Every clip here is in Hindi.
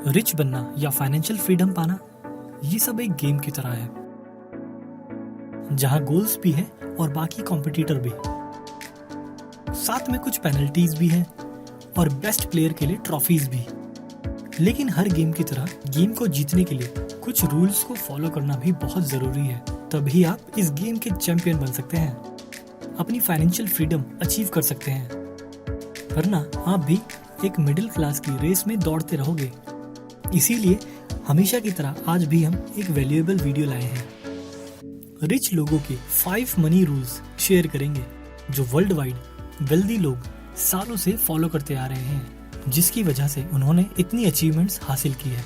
रिच बनना या फाइनेंशियल फ्रीडम पाना, ये सब एक गेम की तरह है, जहां गोल्स भी है और बाकी कॉम्पिटिटर भी, साथ में कुछ पेनल्टीज भी है और बेस्ट प्लेयर के लिए ट्रॉफीज भी। लेकिन हर गेम की तरह गेम को जीतने के लिए कुछ रूल्स को फॉलो करना भी बहुत जरूरी है, तभी आप इस गेम के चैंपियन बन सकते हैं, अपनी फाइनेंशियल फ्रीडम अचीव कर सकते हैं। वरना आप भी एक मिडिल क्लास की रेस में दौड़ते रहोगे। इसीलिए हमेशा की तरह आज भी हम एक वैल्यूएबल वीडियो लाए हैं। रिच लोगों के 5 मनी रूल्स शेयर करेंगे जो वर्ल्ड वाइड वेल्दी लोग सालों से फॉलो करते आ रहे हैं, जिसकी वजह से उन्होंने इतनी अचीवमेंट्स हासिल की है।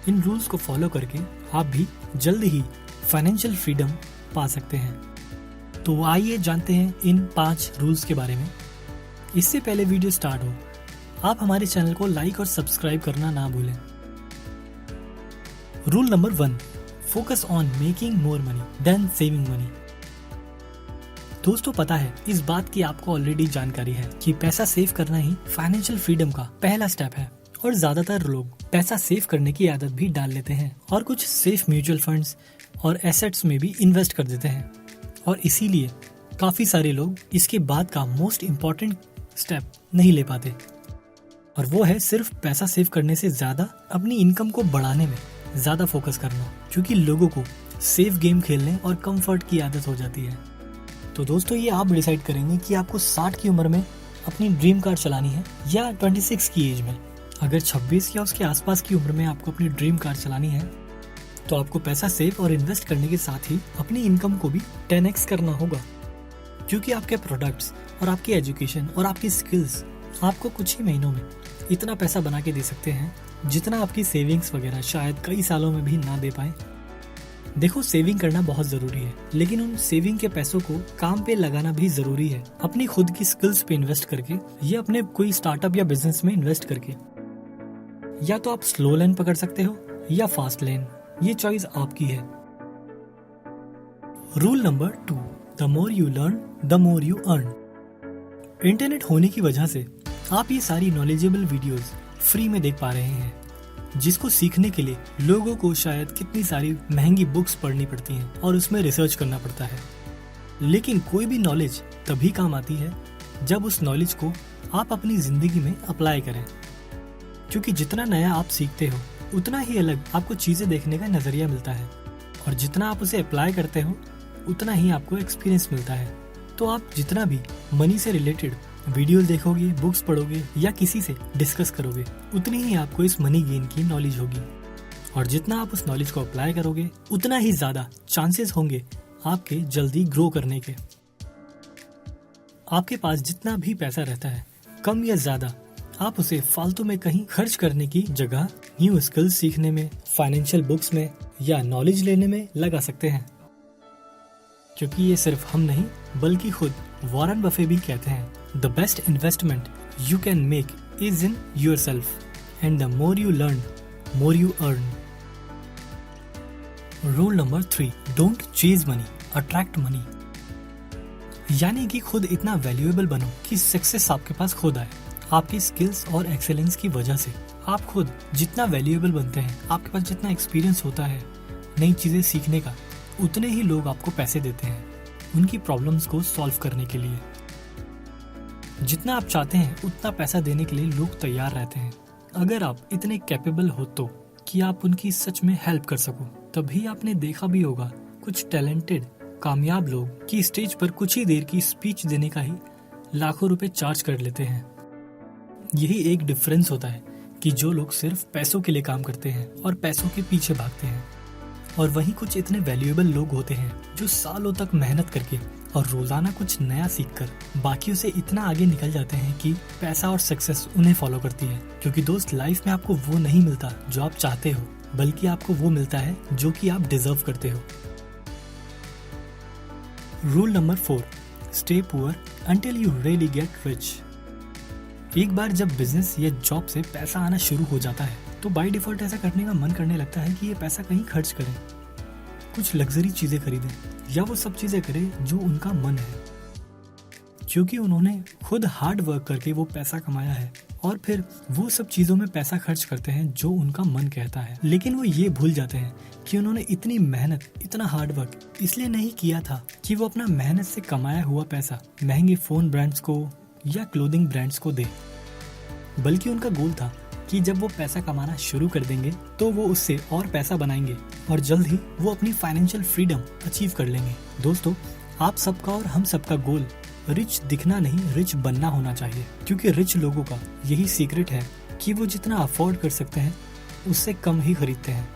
इन रूल्स को फॉलो करके आप भी जल्द ही फाइनेंशियल फ्रीडम पा सकते हैं। तो आइए जानते हैं इन 5 रूल्स के बारे में। इससे पहले वीडियो स्टार्ट हो, आप हमारे चैनल को लाइक और सब्सक्राइब करना ना भूलें। Rule number 1, focus on making more money than saving money. दोस्तों, पता है इस बात की आपको ऑलरेडी जानकारी है कि पैसा सेव करना ही फाइनेंशियल फ्रीडम का पहला स्टेप है, और ज्यादातर लोग पैसा सेव करने की आदत भी डाल लेते हैं और कुछ सेफ म्यूचुअल फंड्स और एसेट्स में भी इन्वेस्ट कर देते हैं, और इसीलिए काफी सारे लोग इसके बाद का मोस्ट इम्पोर्टेंट स्टेप नहीं ले पाते, और वो है सिर्फ पैसा सेव करने से ज्यादा अपनी इनकम को बढ़ाने में ज्यादा फोकस करना, क्योंकि लोगों को सेफ गेम खेलने और कंफर्ट की आदत हो जाती है। तो दोस्तों, ये आप डिसाइड करेंगे कि आपको 60 की उम्र में अपनी ड्रीम कार चलानी है या 26 की एज में। अगर 26 या उसके आसपास की उम्र में आपको अपनी ड्रीम कार चलानी है, तो आपको पैसा सेव और इन्वेस्ट करने के साथ ही अपनी इनकम को भी 10x करना होगा, क्योंकि आपके प्रोडक्ट्स और आपकी एजुकेशन और आपकी स्किल्स आपको कुछ ही महीनों में इतना पैसा बना के दे सकते हैं जितना आपकी सेविंग्स वगैरह शायद कई सालों में भी ना दे पाए। देखो, सेविंग करना बहुत जरूरी है, लेकिन उन सेविंग के पैसों को काम पे लगाना भी जरूरी है, अपनी खुद की स्किल्स पे इन्वेस्ट करके या अपने कोई स्टार्टअप या बिजनेस में इन्वेस्ट करके। या तो आप स्लो लेन पकड़ सकते हो या फास्ट लेन, ये चॉइस आपकी है। Rule number 2, the more you learn the more you earn. Internet होने की वजह से आप ये सारी नॉलेजेबल वीडियोस फ्री में देख पा रहे हैं, जिसको सीखने के लिए लोगों को शायद कितनी सारी महंगी बुक्स पढ़नी पड़ती हैं और उसमें रिसर्च करना पड़ता है। लेकिन कोई भी नॉलेज तभी काम आती है जब उस नॉलेज को आप अपनी जिंदगी में अप्लाई करें, क्योंकि जितना नया आप सीखते हो उतना ही अलग आपको चीजें देखने का नजरिया मिलता है, और जितना आप उसे अप्लाई करते हो उतना ही आपको एक्सपीरियंस मिलता है। तो आप जितना भी मनी से रिलेटेड वीडियोस देखोगे, बुक्स पढ़ोगे या किसी से डिस्कस करोगे, उतनी ही आपको इस मनी गेन की नॉलेज होगी, और जितना आप उस नॉलेज को अप्लाई करोगे उतना ही ज्यादा चांसेस होंगे आपके जल्दी ग्रो करने के। आपके पास जितना भी पैसा रहता है, कम या ज्यादा, आप उसे फालतू में कहीं खर्च करने की जगह न्यू स्किल्स सीखने में, फाइनेंशियल बुक्स में या नॉलेज लेने में लगा सकते हैं, क्योंकि ये सिर्फ हम नहीं बल्कि खुद वॉरेन बफे भी कहते हैं, the best investment you can make is in yourself, and the more you learn more you earn. Rule number 3, don't chase money, attract money. यानी कि खुद इतना वैल्यूएबल बनो कि सक्सेस आपके पास खुद आए। आपकी स्किल्स और एक्सेलेंस की वजह से आप खुद जितना वैल्यूएबल बनते हैं, आपके पास जितना एक्सपीरियंस होता है नई चीजें सीखने का, उतने ही लोग आपको पैसे देते हैं उनकी प्रॉब्लम्स को सॉल्व करने के लिए। जितना आप चाहते हैं उतना पैसा देने के लिए लोग तैयार रहते हैं, अगर आप इतने कैपेबल हो तो कि आप उनकी सच में हेल्प कर सको। तभी आपने देखा भी होगा कुछ टैलेंटेड कामयाब लोग की स्टेज पर कुछ ही देर की स्पीच देने का ही लाखों रुपए चार्ज कर लेते हैं। यही एक डिफरेंस होता है कि जो लोग सिर्फ पैसों के लिए काम करते हैं और पैसों के पीछे भागते हैं, और वहीं कुछ इतने वैल्यूएबल लोग होते हैं जो सालों तक मेहनत करके और रोजाना कुछ नया सीखकर बाकियों से इतना आगे निकल जाते हैं कि पैसा और सक्सेस उन्हें फॉलो करती है। क्योंकि दोस्त, लाइफ में आपको वो नहीं मिलता जो आप चाहते हो, बल्कि आपको वो मिलता है जो कि आप डिजर्व करते हो। Rule number 4, stay poor until you really get rich. एक बार जब बिजनेस या जॉब से पैसा आना शुरू हो जाता है तो बाय डिफॉल्ट ऐसा करने का मन करने लगता है कि ये पैसा कहीं खर्च करें, कुछ लग्जरी चीजें खरीदें या वो सब चीजें करें जो उनका मन है, क्योंकि उन्होंने खुद हार्ड वर्क करके वो पैसा कमाया है और फिर वो सब चीजों में पैसा खर्च करते हैं जो उनका मन कहता है, लेकिन वो ये भूल जाते हैं कि उन्होंने इतनी मेहनत, इतना हार्डवर्क इसलिए नहीं किया था कि वो अपना मेहनत से कमाया हुआ पैसा महंगे फोन ब्रांड्स को या क्लोथिंग ब्रांड्स को दे, बल्कि उनका गोल था कि जब वो पैसा कमाना शुरू कर देंगे तो वो उससे और पैसा बनाएंगे और जल्द ही वो अपनी फाइनेंशियल फ्रीडम अचीव कर लेंगे। दोस्तों, आप सबका और हम सबका गोल रिच दिखना नहीं, रिच बनना होना चाहिए, क्योंकि रिच लोगों का यही सीक्रेट है कि वो जितना अफोर्ड कर सकते हैं उससे कम ही खरीदते हैं।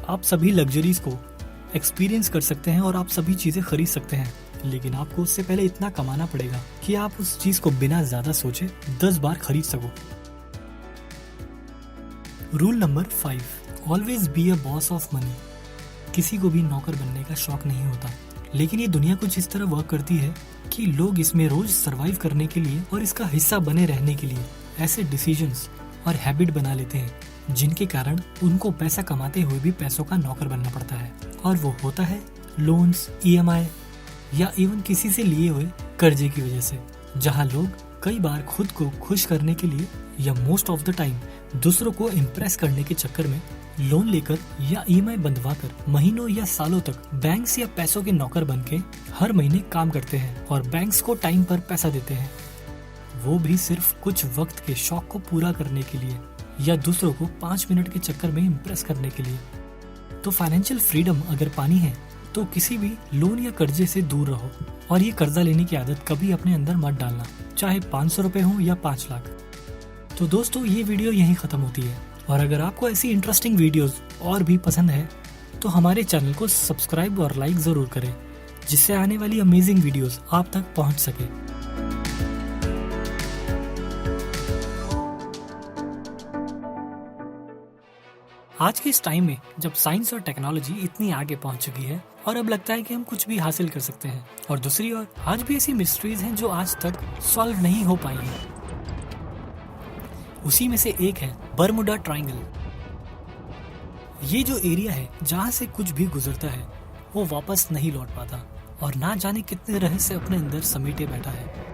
आप सभी लग्जरीज को एक्सपीरियंस कर सकते हैं और आप सभी चीजें खरीद सकते हैं, लेकिन आपको उससे पहले इतना कमाना पड़ेगा कि आप उस चीज को बिना ज्यादा सोचे 10 बार खरीद सको। Rule number 5, always be a boss of money. किसी को भी नौकर बनने का शौक नहीं होता, लेकिन ये दुनिया कुछ इस तरह वर्क करती है कि लोग इसमें रोज सरवाइव करने के लिए और इसका हिस्सा बने रहने के लिए ऐसे डिसीजंस और हैबिट बना लेते हैं जिनके कारण उनको पैसा कमाते हुए भी पैसों का नौकर बनना पड़ता है। और वो होता है लोन्स, EMI या इवन किसी से लिए हुए कर्जे की वजह से, जहाँ लोग कई बार खुद को खुश करने के लिए या मोस्ट ऑफ द टाइम दूसरों को इम्प्रेस करने के चक्कर में लोन लेकर या EMI बंधवाकर महीनों या सालों तक बैंक्स या पैसों के नौकर बन के हर महीने काम करते हैं और बैंक्स को टाइम पर पैसा देते हैं, वो भी सिर्फ कुछ वक्त के शौक को पूरा करने के लिए या दूसरों को 5 मिनट के चक्कर में इम्प्रेस करने के लिए। तो फाइनेंशियल फ्रीडम अगर पानी है तो किसी भी लोन या कर्जे से दूर रहो और ये कर्जा लेने की आदत कभी अपने अंदर मत डालना, चाहे 500 रुपए हो या 5 लाख। तो दोस्तों, ये वीडियो यहीं खत्म होती है, और अगर आपको ऐसी इंटरेस्टिंग वीडियोस और भी पसंद है तो हमारे चैनल को सब्सक्राइब और लाइक जरूर करें, जिससे आने वाली अमेजिंग वीडियोस आप तक पहुंच सके। आज के इस टाइम में जब साइंस और टेक्नोलॉजी इतनी आगे पहुंच चुकी है और अब लगता है कि हम कुछ भी हासिल कर सकते हैं, और दूसरी ओर आज भी ऐसी मिस्ट्रीज हैं जो आज तक सॉल्व नहीं हो पाई हैं। उसी में से एक है बरमुडा ट्रायंगल। ये जो एरिया है जहाँ से कुछ भी गुजरता है वो वापस नहीं लौट पाता और ना जाने कितने रहस्य अपने अंदर समेटे बैठा है।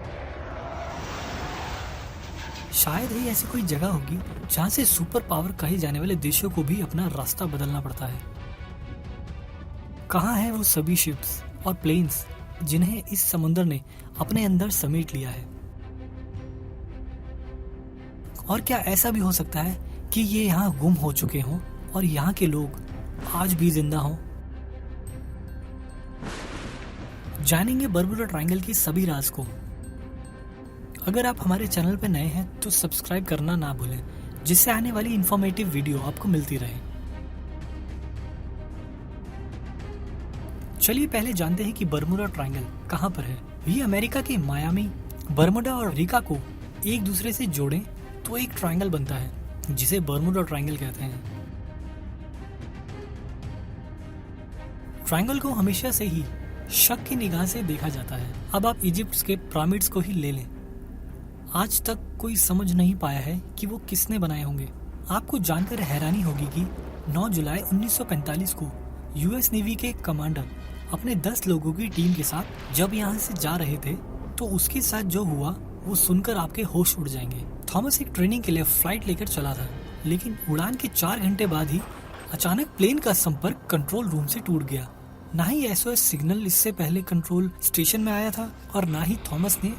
शायद ही ऐसी कोई जगह होगी जहाँ से सुपर पावर कहे जाने वाले देशों को भी अपना रास्ता बदलना पड़ता है। कहाँ है वो सभी शिप्स और प्लेन्स जिन्हें इस समुद्र ने अपने अंदर समेट लिया है? और क्या ऐसा भी हो सकता है कि ये यहाँ गुम हो चुके हों और यहाँ के लोग आज भी जिंदा हों? जानेंगे बरमुडा ट्रायंगल की सभी राज को। अगर आप हमारे चैनल पर नए हैं तो सब्सक्राइब करना ना भूलें, जिससे आने वाली इंफॉर्मेटिव वीडियो आपको मिलती रहे। चलिए पहले जानते हैं कि बरमुडा ट्रायंगल कहाँ पर है। ये अमेरिका के मायामी, बरमुडा और रिका को एक दूसरे से जोड़ें तो एक ट्रायंगल बनता है, जिसे बरमुडा ट्रायंगल कहते हैं। ट्रायंगल को हमेशा से ही शक की निगाह से देखा जाता है। अब आप इजिप्ट के पिरामिड्स को ही ले लें, आज तक कोई समझ नहीं पाया है कि वो किसने बनाए होंगे। आपको जानकर हैरानी होगी कि 9 जुलाई 1945 को यूएस नेवी के कमांडर अपने 10 लोगों की टीम के साथ जब यहाँ से जा रहे थे तो उसके साथ जो हुआ वो सुनकर आपके होश उड़ जाएंगे। थॉमस एक ट्रेनिंग के लिए फ्लाइट लेकर चला था, लेकिन उड़ान के 4 घंटे बाद ही अचानक प्लेन का संपर्क कंट्रोल रूम से टूट गया। ना ही SOS सिग्नल इससे पहले कंट्रोल स्टेशन में आया था और ना ही थॉमस ने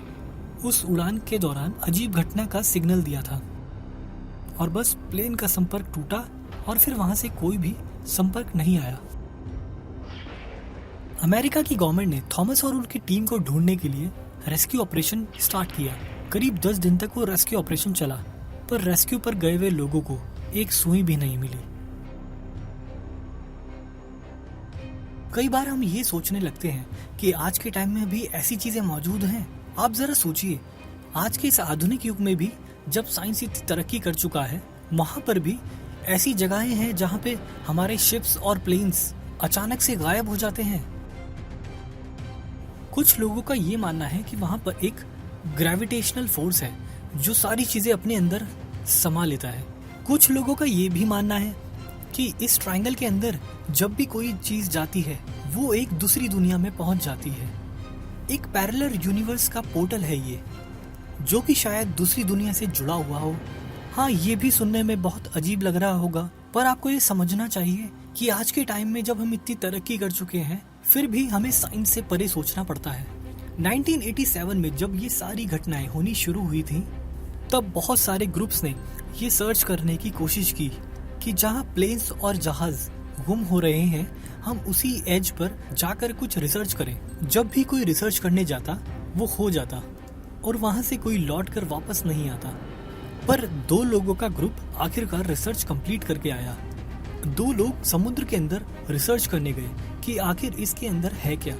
उस उड़ान के दौरान अजीब घटना का सिग्नल दिया था, और बस प्लेन का संपर्क टूटा और फिर वहां से कोई भी संपर्क नहीं आया। अमेरिका की गवर्नमेंट ने थॉमस और उनकी टीम को ढूंढने के लिए रेस्क्यू ऑपरेशन स्टार्ट किया। करीब 10 दिन तक वो रेस्क्यू ऑपरेशन चला, पर रेस्क्यू पर गए हुए लोगों को एक सुई भी नहीं मिली। कई बार हम ये सोचने लगते हैं कि आज के टाइम में भी ऐसी चीजें मौजूद हैं। आप जरा सोचिए, आज के इस आधुनिक युग में भी जब साइंस इतनी तरक्की कर चुका है, वहां पर भी ऐसी जगहें हैं जहां पे हमारे शिप्स और प्लेन्स अचानक से गायब हो जाते हैं। कुछ लोगों का ये मानना है कि वहां पर एक ग्रेविटेशनल फोर्स है जो सारी चीजें अपने अंदर समा लेता है। कुछ लोगों का ये भी मानना है कि इस ट्रायंगल के अंदर जब भी कोई चीज जाती है वो एक दूसरी दुनिया में पहुंच जाती है। एक पैरेलल यूनिवर्स का पोर्टल है ये। जो कि शायद दूसरी दुनिया से जुड़ा हुआ हो। हाँ, ये भी सुनने में बहुत अजीब लग रहा होगा, पर आपको ये समझना चाहिए कि आज के टाइम में जब हम इतनी तरक्की कर चुके हैं, फिर भी हमें साइंस से परे सोचना पड़ता है। 1987 में जब ये सारी घटनाएं होनी शुरू हुई थी, तब बहुत सारे ग्रुप्स ने ये सर्च करने की कोशिश की कि जहाँ प्लेन्स और जहाज गुम हो रहे हैं, हम उसी एज पर जाकर कुछ रिसर्च करें। जब भी कोई रिसर्च करने जाता, वो हो जाता और वहाँ से कोई लौट कर वापस नहीं आता। पर 2 लोगों का ग्रुप आखिरकार रिसर्च कंप्लीट करके आया। 2 लोग समुद्र के अंदर रिसर्च करने गए कि आखिर इसके अंदर है क्या।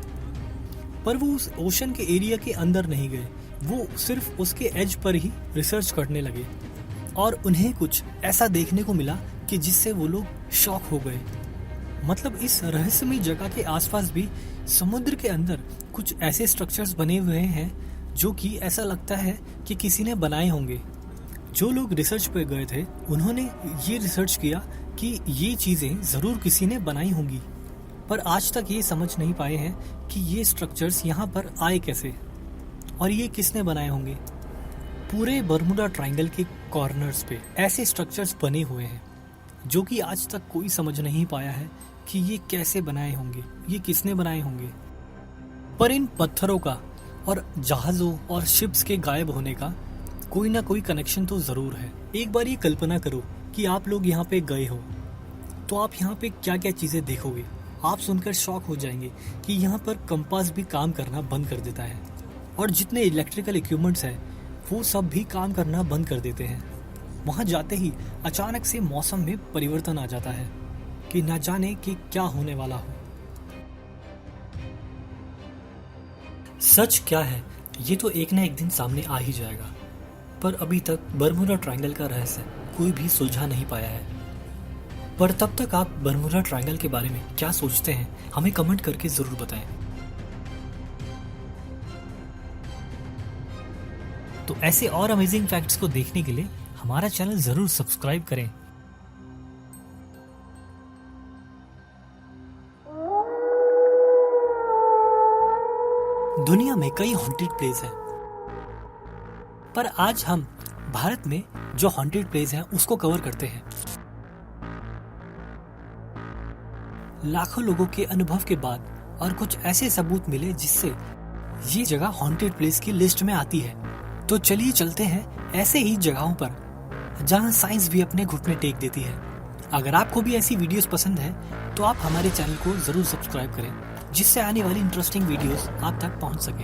पर वो उस ओशन के एरिया के अंदर नहीं गए, वो सिर्फ उसके एज पर ही रिसर्च करने लगे और उन्हें कुछ ऐसा देखने को मिला कि जिससे वो लोग शॉक हो गए। मतलब इस रहस्यमयी जगह के आसपास भी समुद्र के अंदर कुछ ऐसे स्ट्रक्चर्स बने हुए हैं जो कि ऐसा लगता है कि किसी ने बनाए होंगे। जो लोग रिसर्च पे गए थे, उन्होंने ये रिसर्च किया कि ये चीज़ें ज़रूर किसी ने बनाई होंगी, पर आज तक ये समझ नहीं पाए हैं कि ये स्ट्रक्चर्स यहाँ पर आए कैसे और ये किसने बनाए होंगे। पूरे बर्मुडा ट्रायंगल के कॉर्नर्स पे ऐसे स्ट्रक्चर्स बने हुए हैं जो कि आज तक कोई समझ नहीं पाया है कि ये कैसे बनाए होंगे, ये किसने बनाए होंगे। पर इन पत्थरों का और जहाज़ों और शिप्स के गायब होने का कोई ना कोई कनेक्शन तो ज़रूर है। एक बार ये कल्पना करो कि आप लोग यहाँ पे गए हो, तो आप यहाँ पे क्या क्या चीज़ें देखोगे। आप सुनकर शॉक हो जाएंगे कि यहाँ पर कंपास भी काम करना बंद कर देता है और जितने इलेक्ट्रिकल इक्विपमेंट्स हैं वो सब भी काम करना बंद कर देते हैं। वहाँ जाते ही अचानक से मौसम में परिवर्तन आ जाता है कि ना जाने कि क्या होने वाला हो। सच क्या है ये तो एक ना एक दिन सामने आ ही जाएगा, पर अभी तक बर्मुडा ट्रायंगल का रहस्य कोई भी सुलझा नहीं पाया है। पर तब तक आप बर्मुडा ट्रायंगल के बारे में क्या सोचते हैं, हमें कमेंट करके जरूर बताएं। तो ऐसे और अमेजिंग फैक्ट्स को देखने के लिए हमारा चैनल जरूर सब्सक्राइब करें। दुनिया में कई हॉन्टेड प्लेस हैं, पर आज हम भारत में जो हॉन्टेड प्लेस हैं उसको कवर करते हैं। लाखों लोगों के अनुभव के बाद और कुछ ऐसे सबूत मिले जिससे ये जगह हॉन्टेड प्लेस की लिस्ट में आती है। तो चलिए चलते हैं ऐसे ही जगहों पर जहां साइंस भी अपने घुटने टेक देती है। अगर आपको भी ऐसी वीडियोस पसंद है तो आप हमारे चैनल को जरूर सब्सक्राइब करें, जिससे आने वाली इंटरेस्टिंग वीडियोस आप तक पहुंच सके।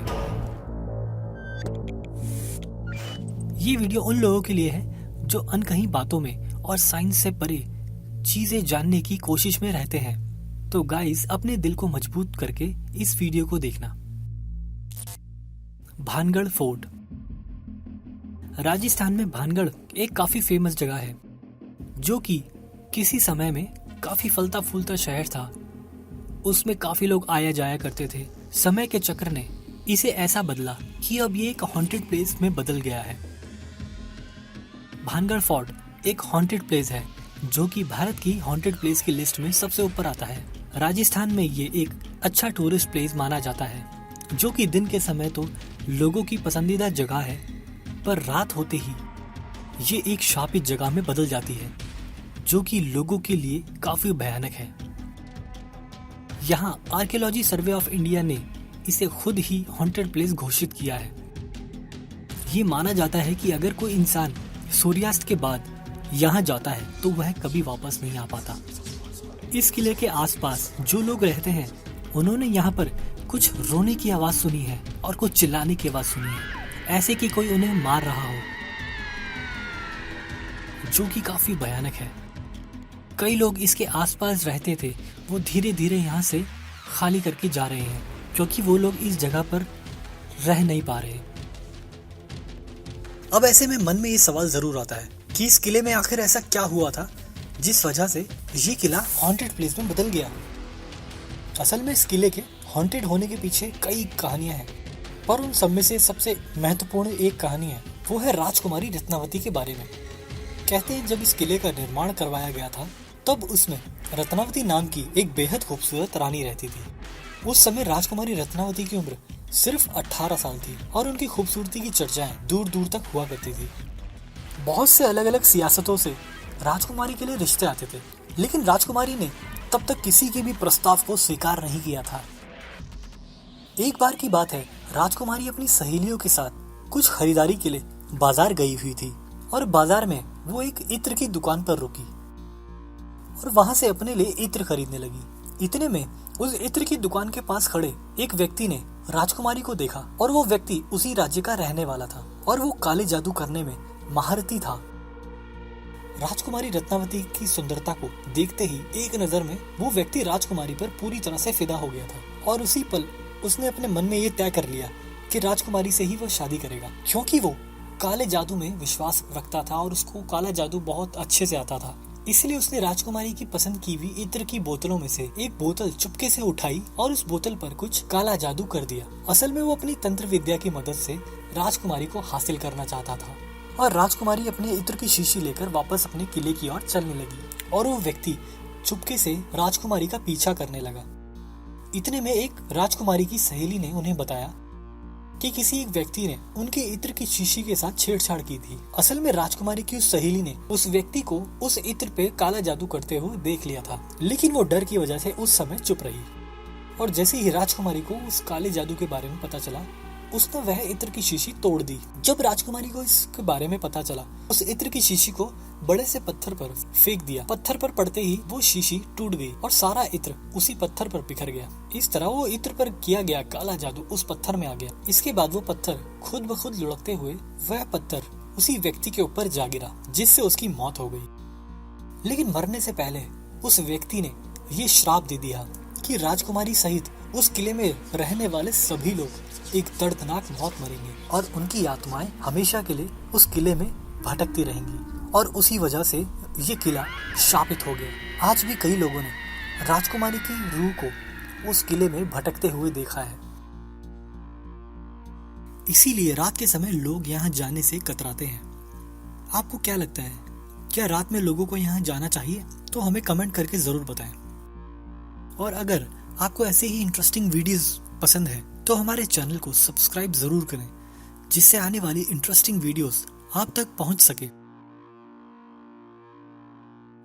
ये वीडियो उन लोगों के लिए है जो अनकही बातों में और साइंस से परे चीजें जानने की कोशिश में रहते हैं। तो गाइस, अपने दिल को मजबूत करके इस वीडियो को देखना। भानगढ़ फोर्ट। राजस्थान में भानगढ़ एक काफी फेमस जगह है जो कि किसी समय में काफी फलता फूलता शहर था। उसमें काफी लोग आया जाया करते थे। समय के चक्र ने इसे ऐसा बदला कि अब ये एक हॉन्टेड प्लेस में बदल गया है। भानगढ़ फोर्ट एक हॉन्टेड प्लेस है जो कि भारत की हॉन्टेड प्लेस की लिस्ट में सबसे ऊपर आता है। राजस्थान में ये एक अच्छा टूरिस्ट प्लेस माना जाता है, जो कि दिन के समय तो लोगों की पसंदीदा जगह है, पर रात होते ही ये एक शापित जगह में बदल जाती है, जो कि लोगों के लिए काफी भयानक है। यहाँ आर्कियोलॉजी सर्वे ऑफ इंडिया ने इसे खुद ही हॉन्टेड प्लेस घोषित किया है। ये माना जाता है कि अगर कोई इंसान सूर्यास्त के बाद यहाँ जाता है तो वह कभी वापस नहीं आ पाता। इस किले के आसपास जो लोग रहते हैं, उन्होंने यहाँ पर कुछ रोने की आवाज सुनी है और कुछ चिल्लाने की आवाज सुनी है, ऐसे कि कोई उन्हें मार रहा हो, जो कि काफी भयानक है। कई लोग इसके आसपास रहते थे, वो धीरे धीरे यहाँ से खाली करके जा रहे हैं क्योंकि वो लोग इस जगह पर रह नहीं पा रहे। अब ऐसे में मन में ये सवाल जरूर आता है कि इस किले में आखिर ऐसा क्या हुआ था जिस वजह से ये किला हॉन्टेड प्लेस में बदल गया। असल में इस किले के हॉन्टेड होने के पीछे कई कहानियां हैं, पर उन सब में से सबसे महत्वपूर्ण एक कहानी है, वो है राजकुमारी रत्नावती के बारे में। कहते हैं जब इस किले का निर्माण करवाया गया था तब उसमें रत्नावती नाम की एक बेहद खूबसूरत रानी रहती थी। उस समय राजकुमारी रत्नावती की उम्र सिर्फ 18 साल थी और उनकी खूबसूरती की चर्चाएं दूर दूर तक हुआ करती थी। बहुत से अलग अलग सियासतों से राजकुमारी के लिए रिश्ते आते थे, लेकिन राजकुमारी ने तब तक किसी के भी प्रस्ताव को स्वीकार नहीं किया था। एक बार की बात है, राजकुमारी अपनी सहेलियों के साथ कुछ खरीदारी के लिए बाजार गई हुई थी और बाजार में वो एक इत्र की दुकान पर रुकी और वहां से अपने लिए इत्र खरीदने लगी। इतने में उस इत्र की दुकान के पास खड़े एक व्यक्ति ने राजकुमारी को देखा और वो व्यक्ति उसी राज्य का रहने वाला था और वो काले जादू करने में महारथी था। राजकुमारी रत्नावती की सुंदरता को देखते ही एक नजर में वो व्यक्ति राजकुमारी पर पूरी तरह से फिदा हो गया था और उसी पल उसने अपने मन में ये तय कर लिया कि राजकुमारी से ही वो शादी करेगा, क्योंकि वो काले जादू में विश्वास रखता था और उसको काला जादू बहुत अच्छे से आता था। इसलिए उसने राजकुमारी की पसंद की हुई इत्र की बोतलों में से एक बोतल चुपके से उठाई और उस बोतल पर कुछ काला जादू कर दिया। असल में वो अपनी तंत्र विद्या की मदद से राजकुमारी को हासिल करना चाहता था और राजकुमारी अपने इत्र की शीशी लेकर वापस अपने किले की ओर चलने लगी और वो व्यक्ति चुपके से राजकुमारी का पीछा करने लगा। इतने में एक राजकुमारी की सहेली ने उन्हें बताया कि किसी एक व्यक्ति ने उनके इत्र की शीशी के साथ छेड़छाड़ की थी। असल में राजकुमारी की उस सहेली ने उस व्यक्ति को उस इत्र पे काला जादू करते हुए देख लिया था, लेकिन वो डर की वजह से उस समय चुप रही और जैसे ही राजकुमारी को उस काले जादू के बारे में पता चला, उसने वह इत्र की शीशी तोड़ दी। जब राजकुमारी को इसके बारे में पता चला, उस इत्र की शीशी को बड़े से पत्थर पर फेंक दिया। पत्थर पर पड़ते ही वो शीशी टूट गई और सारा इत्र उसी पत्थर पर बिखर गया। इस तरह वो इत्र पर किया गया काला जादू उस पत्थर में आ गया। इसके बाद वो पत्थर खुद ब खुद लुढ़कते हुए वह पत्थर उसी व्यक्ति के ऊपर जा गिरा, जिससे उसकी मौत हो गई। लेकिन मरने से पहले उस व्यक्ति ने ये श्राप दे दिया कि राजकुमारी सहित उस किले में रहने वाले सभी लोग एक दर्दनाक मौत मरेंगे और उनकी आत्माएं हमेशा के लिए उस किले में भटकती रहेंगी और उसी वजह से ये किला शापित हो गया। आज भी कई लोगों ने राजकुमारी की रूह को उस किले में भटकते हुए देखा है। इसीलिए रात के समय लोग यहाँ जाने से कतराते हैं। आपको क्या लगता है, क्या रात में लोगों को यहाँ जाना चाहिए? तो हमें कमेंट करके जरूर बताएं। और अगर आपको ऐसे ही इंटरेस्टिंग वीडियोस पसंद है तो हमारे चैनल को सब्सक्राइब जरूर करें, जिससे आने वाली इंटरेस्टिंग वीडियोस आप तक पहुंच सके।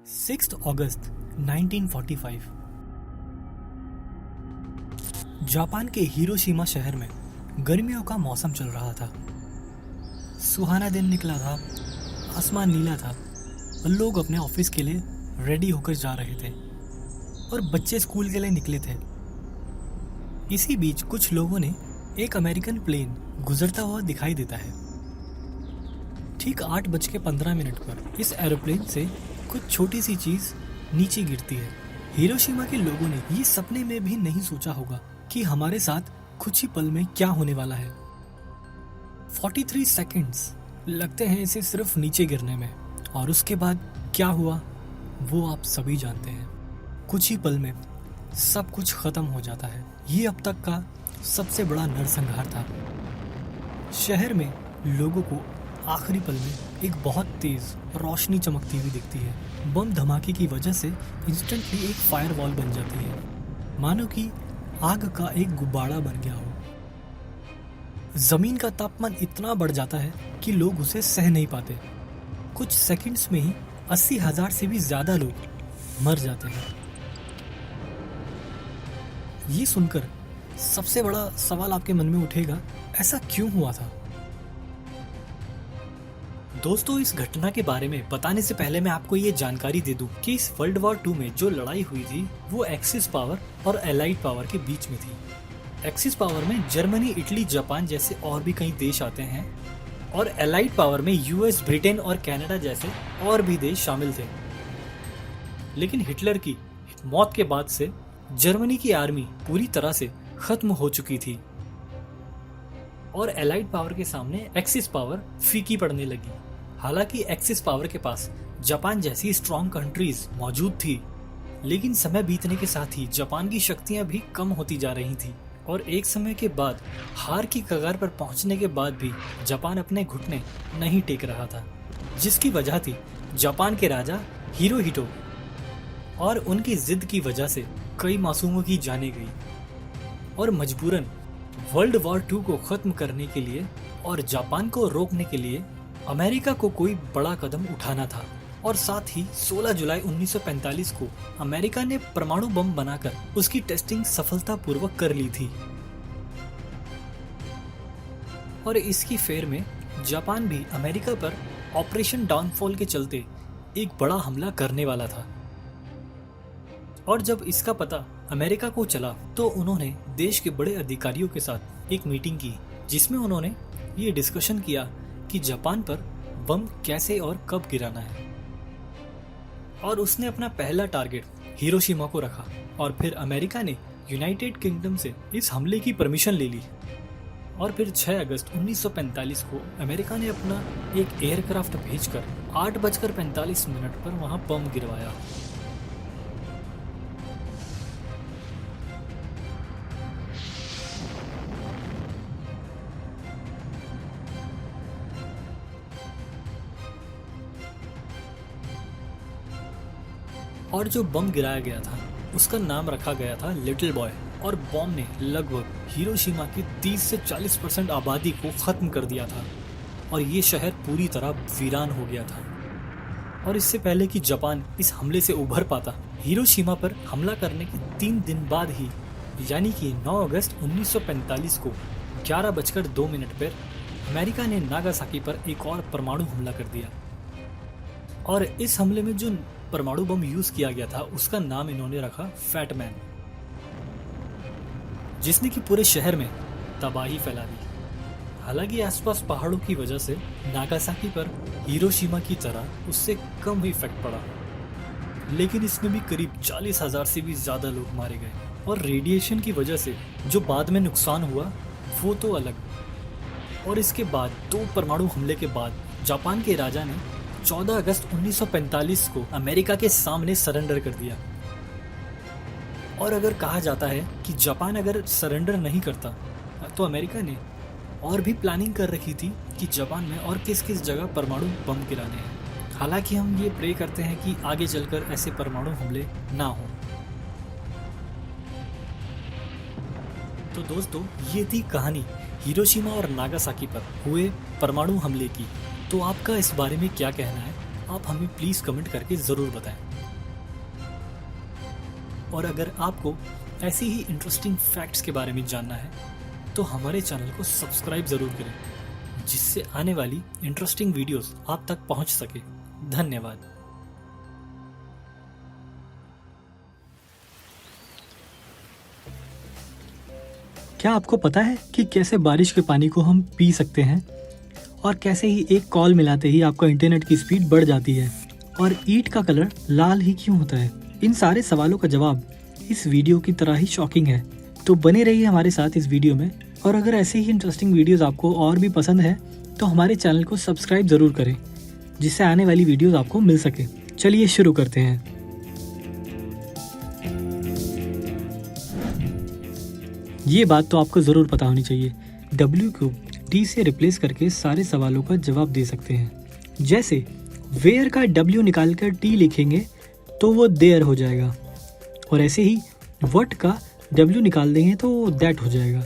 6 अगस्त 1945 जापान के हिरोशिमा शहर में गर्मियों का मौसम चल रहा था। सुहाना दिन निकला था, आसमान नीला था और लोग अपने ऑफिस के लिए रेडी होकर जा रहे थे और बच्चे स्कूल के लिए निकले थे। इसी बीच कुछ लोगों ने एक अमेरिकन प्लेन गुजरता हुआ दिखाई देता है। ठीक 8:15 पर इस एरोप्लेन से कुछ छोटी सी चीज नीचे गिरती है। हिरोशिमा के लोगों ने ये सपने में भी नहीं सोचा होगा कि हमारे साथ कुछ ही पल में क्या होने वाला है। 43 सेकंड्स लगते हैं इसे सिर्फ नीचे गिरने में, और उसके बाद क्या हुआ वो आप सभी जानते हैं। कुछ ही पल में सब कुछ खत्म हो जाता है। ये अब तक का सबसे बड़ा नरसंहार था। शहर में लोगों को आखिरी पल में एक बहुत तेज रोशनी चमकती हुई दिखती है। बम धमाके की वजह से इंस्टेंटली एक फायर वॉल बन जाती है, मानो कि आग का एक गुब्बारा बन गया हो। जमीन का तापमान इतना बढ़ जाता है कि लोग उसे सह नहीं पाते। कुछ सेकंड्स में ही 80,000 से भी ज्यादा लोग मर जाते हैं। ये सुनकर सबसे बड़ा सवाल आपके मन में उठेगा, ऐसा क्यों हुआ था? दोस्तों, इस घटना के बारे में बताने से पहले मैं आपको ये जानकारी दे दूं कि इस वर्ल्ड वॉर 2 में जो लड़ाई हुई थी वो एक्सिस पावर और एलाइड पावर के बीच में थी। एक्सिस पावर में जर्मनी, इटली, जापान जैसे और भी कई देश आते हैं और एलाइड पावर में यूएस, ब्रिटेन और कनाडा जैसे और भी देश शामिल थे। लेकिन हिटलर की मौत के बाद से जर्मनी की आर्मी पूरी तरह से खत्म हो चुकी थी और एलाइड पावर के सामने एक्सिस पावर फीकी पड़ने लगी। हालांकि एक्सिस पावर के पास जापान जैसी स्ट्रॉन्ग कंट्रीज मौजूद थी, लेकिन समय बीतने के साथ ही जापान की शक्तियां भी कम होती जा रही थी और एक समय के बाद हार की कगार पर पहुंचने के बाद भी जापान अपने घुटने नहीं टेक रहा था, जिसकी वजह थी जापान के राजा हिरोहितो, और उनकी जिद की वजह से कई मासूमों की जानें गई और मजबूरन वर्ल्ड वॉर 2 को खत्म करने के लिए और जापान को रोकने के लिए अमेरिका को कोई बड़ा कदम उठाना था और साथ ही 16 जुलाई 1945 को अमेरिका ने परमाणु बम बनाकर उसकी टेस्टिंग सफलतापूर्वक कर ली थी और इसकी फेर में जापान भी अमेरिका पर ऑपरेशन डाउनफॉल के चलते एक बड़ा हमला करने वाला था। और जब इसका पता अमेरिका को चला तो उन्होंने देश के बड़े अधिकारियों के साथ एक मीटिंग की जिसमें उन्होंने ये डिस्कशन किया कि जापान पर बम कैसे और कब गिराना है। और उसने अपना पहला टारगेट हिरोशिमा को रखा और फिर अमेरिका ने यूनाइटेड किंगडम से इस हमले की परमिशन ले ली। और फिर 6 अगस्त 1945 को अमेरिका ने अपना एक एयरक्राफ्ट भेजकर 8:45 पर वहां बम गिरवाया। और जो बम गिराया गया था उसका नाम रखा गया था लिटिल बॉय और बॉम्ब ने लगभग हिरोशिमा की 30 से 40% आबादी को खत्म कर दिया था और ये शहर पूरी तरह वीरान हो गया था। और इससे पहले कि जापान इस हमले से उभर पाता, हिरोशिमा पर हमला करने के 3 दिन बाद ही यानी कि 9 अगस्त 1945 को 11:02 पर अमेरिका ने नागासाकी पर एक और परमाणु हमला कर दिया। और इस हमले में जो परमाणु बम यूज किया गया था उसका नाम इन्होंने रखा फैट मैन, जिसने कि पूरे शहर में तबाही फैला दी। हालांकि आसपास पहाड़ों की वजह से नागासाकी पर हिरोशिमा की तरह उससे कम ही इफेक्ट पड़ा, लेकिन इसमें भी करीब 40,000 से भी ज्यादा लोग मारे गए। और रेडिएशन की वजह से जो बाद में नुकसान हुआ वो तो अलग। और इसके बाद 2 परमाणु हमले के बाद जापान के राजा ने 14 अगस्त 1945 को अमेरिका के सामने सरेंडर कर दिया। और अगर कहा जाता है कि जापान अगर सरेंडर नहीं करता तो अमेरिका ने और भी प्लानिंग कर रखी थी कि जापान में और किस किस जगह परमाणु बम गिराने हैं। हालांकि हम ये प्रे करते हैं कि आगे चलकर ऐसे परमाणु हमले ना हो। तो दोस्तों, ये थी कहानी हिरोशिमा और नागासाकी पर हुए परमाणु हमले की। तो आपका इस बारे में क्या कहना है, आप हमें प्लीज कमेंट करके जरूर बताएं। और अगर आपको ऐसी ही इंटरेस्टिंग फैक्ट्स के बारे में जानना है तो हमारे चैनल को सब्सक्राइब जरूर करें, जिससे आने वाली इंटरेस्टिंग वीडियोस आप तक पहुंच सके। धन्यवाद। क्या आपको पता है कि कैसे बारिश के पानी को हम पी सकते हैं और कैसे ही एक कॉल मिलाते ही आपका इंटरनेट की स्पीड बढ़ जाती है और ईंट का कलर लाल ही क्यों होता है? इन सारे सवालों का जवाब इस वीडियो की तरह ही शॉकिंग है। तो बने रहिए हमारे साथ इस वीडियो में। और अगर ऐसे ही इंटरेस्टिंग वीडियोस आपको और भी पसंद है तो हमारे चैनल को सब्सक्राइब जरूर करें, जिससे आने वाली वीडियोस आपको मिल सके। चलिए शुरू करते हैं। ये बात तो आपको ज़रूर पता होनी चाहिए, W को D से रिप्लेस करके सारे सवालों का जवाब दे सकते हैं। जैसे वेयर का W निकालकर T लिखेंगे तो वो देयर हो जाएगा, और ऐसे ही व्हाट का W निकाल देंगे तो दैट हो जाएगा,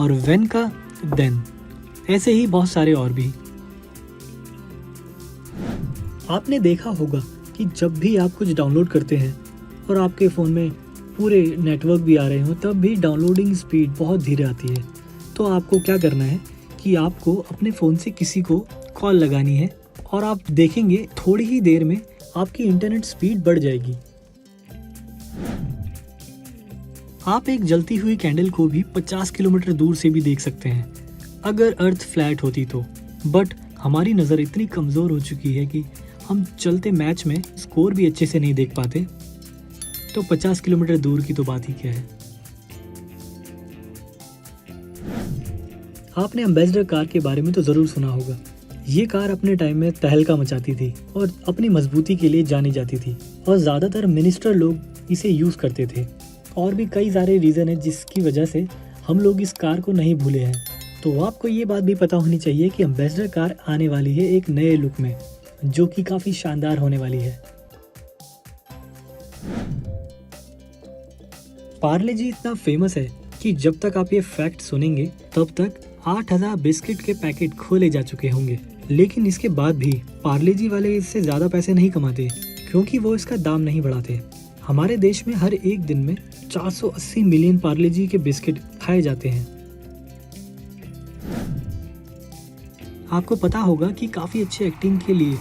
और व्हेन का देन। ऐसे ही बहुत सारे और भी। आपने देखा होगा कि जब भी आप कुछ डाउनलोड करते हैं और आपके फ़ोन में पूरे नेटवर्क भी आ रहे हो, तब भी डाउनलोडिंग स्पीड बहुत धीरे आती है। तो आपको क्या करना है कि आपको अपने फ़ोन से किसी को कॉल लगानी है और आप देखेंगे थोड़ी ही देर में आपकी इंटरनेट स्पीड बढ़ जाएगी। आप एक जलती हुई कैंडल को भी 50 किलोमीटर दूर से भी देख सकते हैं अगर अर्थ फ्लैट होती तो। बट हमारी नज़र इतनी कमज़ोर हो चुकी है कि हम चलते मैच में स्कोर भी अच्छे से नहीं देख पाते, तो 50 किलोमीटर दूर की तो बात ही क्या है। आपने एम्बेसडर कार के बारे में तो ज़रूर सुना होगा। ये कार अपने टाइम में तहलका मचाती थी और अपनी मजबूती के लिए जानी जाती थी, और ज़्यादातर मिनिस्टर लोग इसे यूज़ करते थे। और भी कई सारे रीज़न है जिसकी वजह से हम लोग इस कार को नहीं भूले हैं। तो आपको ये बात भी पता होनी चाहिए कि एम्बेसडर कार आने वाली है एक नए लुक में, जो कि काफ़ी शानदार होने वाली है। पार्ले जी इतना फेमस है कि जब तक आप ये फैक्ट सुनेंगे तब तक 8000 बिस्किट के पैकेट खोले जा चुके होंगे। लेकिन इसके बाद भी पार्ले जी वाले इससे ज्यादा पैसे नहीं कमाते, क्योंकि वो इसका दाम नहीं बढ़ाते। हमारे देश में हर एक दिन में 480 मिलियन पार्ले जी के बिस्किट खाए जाते हैं। आपको पता होगा कि काफी अच्छी एक्टिंग के लिए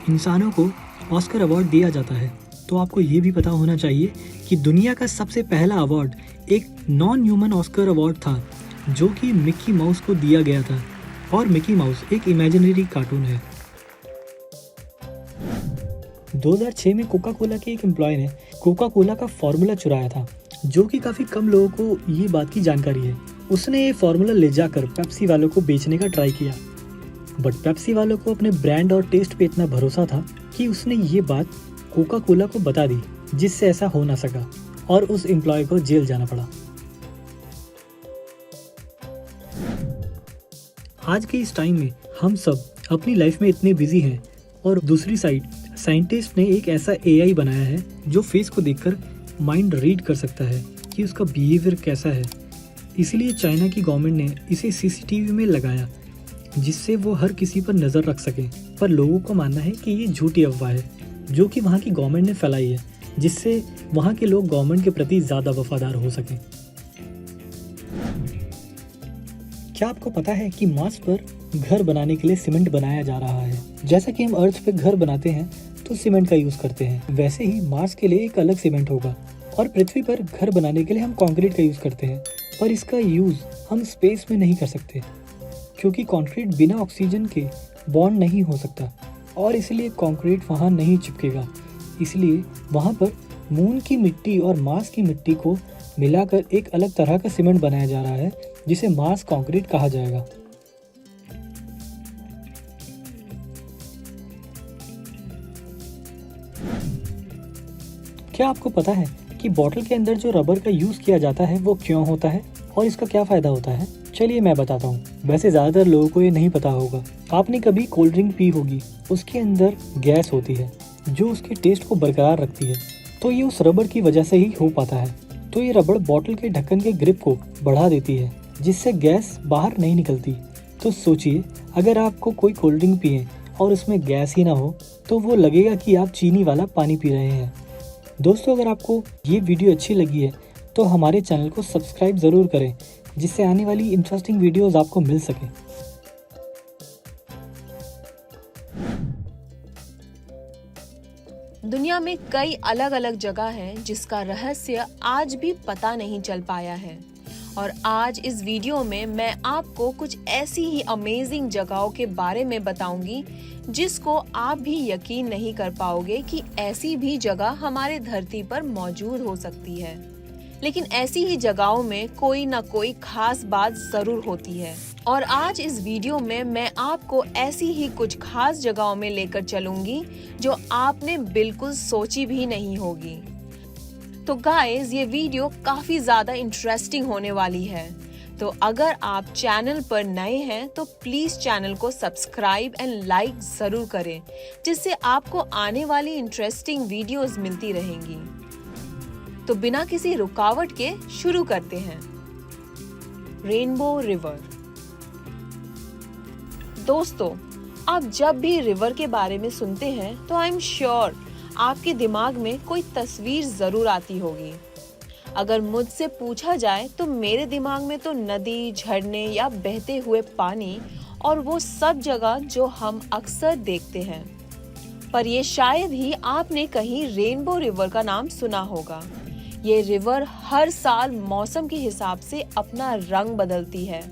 इंसानों को ऑस्कर अवार्ड दिया जाता है। तो आपको ये भी पता होना चाहिए कि दुनिया का सबसे पहला अवार्ड एक नॉन ह्यूमन ऑस्कर अवार्ड था, जो कि मिक्की माउस को दिया गया था। और मिक्की माउस एक इमेजिनरी कार्टून है। 2006 में कोका कोला के एक एम्प्लॉय ने कोका कोला का फॉर्मूला चुराया था, जो कि काफी कम लोगों को ये बात की जानकारी है। उसने ये फॉर्मूला ले जाकर पेप्सी वालों को बेचने का ट्राई किया, बट पेप्सी वालों को अपने ब्रांड और टेस्ट पे इतना भरोसा था कि उसने ये बात कोका कोला को बता दी, जिससे ऐसा हो ना सका और उस एम्प्लॉय को जेल जाना पड़ा। आज के इस टाइम में हम सब अपनी लाइफ में इतने बिजी हैं, और दूसरी साइड साइंटिस्ट ने एक ऐसा एआई बनाया है जो फेस को देखकर माइंड रीड कर सकता है कि उसका बिहेवियर कैसा है। इसीलिए चाइना की गवर्नमेंट ने इसे सीसीटीवी में लगाया, जिससे वो हर किसी पर नज़र रख सके। पर लोगों को मानना है कि ये झूठी अफवाह है, जो कि वहाँ की गवर्नमेंट ने फैलाई है, जिससे वहाँ के लोग गवर्नमेंट के प्रति ज़्यादा वफादार हो सकें। क्या आपको पता है कि मार्स पर घर बनाने के लिए सीमेंट बनाया जा रहा है? जैसा कि हम अर्थ पे घर बनाते हैं तो सीमेंट का यूज करते हैं, वैसे ही मार्स के लिए एक अलग सीमेंट होगा। और पृथ्वी पर घर बनाने के लिए हम कंक्रीट का यूज करते हैं, पर इसका यूज हम स्पेस में नहीं कर सकते, क्योंकि कंक्रीट बिना ऑक्सीजन के बॉन्ड नहीं हो सकता, और इसलिए कंक्रीट वहाँ नहीं चिपकेगा। इसलिए वहाँ पर मून की मिट्टी और मार्स की मिट्टी को मिलाकर एक अलग तरह का सीमेंट बनाया जा रहा है, जिसे मार्स कंक्रीट कहा जाएगा। क्या आपको पता है कि बॉटल के अंदर जो रबर का यूज किया जाता है वो क्यों होता है और इसका क्या फायदा होता है? चलिए मैं बताता हूँ। वैसे ज्यादातर लोगों को ये नहीं पता होगा। आपने कभी कोल्ड ड्रिंक पी होगी, उसके अंदर गैस होती है जो उसके टेस्ट को बरकरार रखती है, तो ये उस रबर की वजह से ही हो पाता है। तो ये रबर बॉटल के ढक्कन के ग्रिप को बढ़ा देती है, जिससे गैस बाहर नहीं निकलती। तो सोचिए, अगर आपको कोई कोल्ड ड्रिंक पिए और उसमें गैस ही ना हो, तो वो लगेगा कि आप चीनी वाला पानी पी रहे हैं। दोस्तों, अगर आपको ये वीडियो अच्छी लगी है तो हमारे चैनल को सब्सक्राइब ज़रूर करें, जिससे आने वाली इंटरेस्टिंग वीडियोस आपको मिल सके। दुनिया में कई अलग अलग जगह हैं जिसका रहस्य आज भी पता नहीं चल पाया है, और आज इस वीडियो में मैं आपको कुछ ऐसी ही अमेजिंग जगहों के बारे में बताऊंगी जिसको आप भी यकीन नहीं कर पाओगे कि ऐसी भी जगह हमारे धरती पर मौजूद हो सकती है। लेकिन ऐसी ही जगहों में कोई ना कोई खास बात जरूर होती है, और आज इस वीडियो में मैं आपको ऐसी ही कुछ खास जगहों में लेकर चलूंगी जो आपने बिल्कुल सोची भी नहीं होगी। तो गाइस, ये वीडियो काफी ज्यादा इंटरेस्टिंग होने वाली है। तो अगर आप चैनल पर नए हैं तो प्लीज चैनल को सब्सक्राइब एंड लाइक जरूर करें, जिससे आपको आने वाली इंटरेस्टिंग वीडियोस मिलती रहेंगी। तो बिना किसी रुकावट के शुरू करते हैं। Rainbow river. दोस्तों, आप जब भी रिवर के बारे में सुनते हैं तो आई एम श्योर आपके दिमाग में कोई तस्वीर जरूर आती होगी। अगर मुझसे पूछा जाए तो मेरे दिमाग में तो नदी, झरने या बहते हुए पानी और वो सब जगह जो हम अक्सर देखते हैं। पर ये शायद ही आपने कहीं रेनबो रिवर का नाम सुना होगा। ये रिवर हर साल मौसम के हिसाब से अपना रंग बदलती है,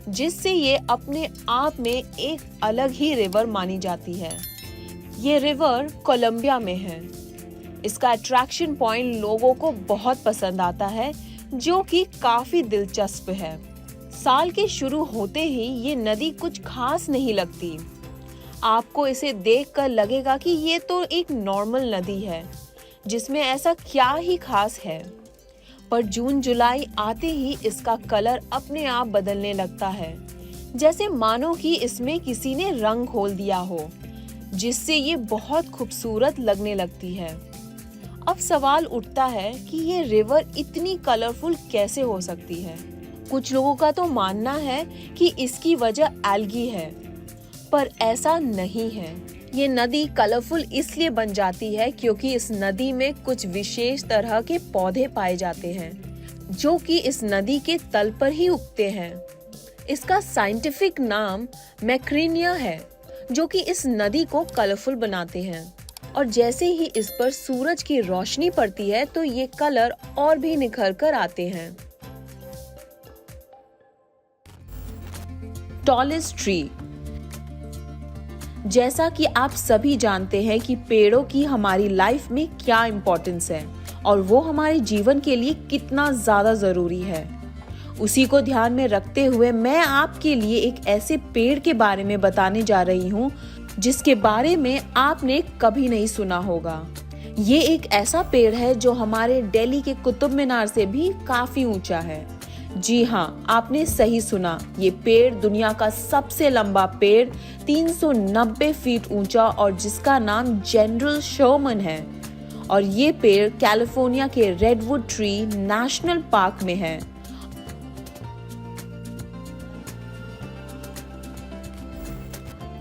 जिससे ये अपने आप में एक अलग ही रिवर मानी जाती है। ये रिवर कोलंबिया में है। इसका अट्रैक्शन पॉइंट लोगों को बहुत पसंद आता है, जो कि काफी दिलचस्प है। साल के शुरू होते ही ये नदी कुछ खास नहीं लगती। आपको इसे देखकर लगेगा कि ये तो एक नॉर्मल नदी है, जिसमें ऐसा क्या ही खास है। पर जून जुलाई आते ही इसका कलर अपने आप बदलने लगता है, जैसे मानो कि इसमें किसी ने रंग घोल दिया हो, जिससे ये बहुत खूबसूरत लगने लगती है। अब सवाल उठता है कि ये रिवर इतनी कलरफुल कैसे हो सकती है। कुछ लोगों का तो मानना है कि इसकी वजह एल्गी है, पर ऐसा नहीं है। ये नदी कलरफुल इसलिए बन जाती है क्योंकि इस नदी में कुछ विशेष तरह के पौधे पाए जाते हैं जो कि इस नदी के तल पर ही उगते हैं। इसका साइंटिफिक नाम मैक्रीनिया है, जो कि इस नदी को कलरफुल बनाते हैं। और जैसे ही इस पर सूरज की रोशनी पड़ती है तो ये कलर और भी निखर कर आते हैं। Tallest tree. जैसा कि आप सभी जानते हैं कि पेड़ों की हमारी लाइफ में क्या इम्पोर्टेंस है और वो हमारे जीवन के लिए कितना ज्यादा जरूरी है, उसी को ध्यान में रखते हुए मैं आपके लिए एक ऐसे पेड़ के बारे में बताने जा रही हूँ जिसके बारे में आपने कभी नहीं सुना होगा। ये एक ऐसा पेड़ है जो हमारे दिल्ली के कुतुब मीनार से भी काफी ऊंचा है। जी हाँ, आपने सही सुना, ये पेड़ दुनिया का सबसे लंबा पेड़ 390 फीट ऊंचा और जिसका नाम जनरल शर्मन है। और ये पेड़ कैलिफोर्निया के रेडवुड ट्री नेशनल पार्क में है।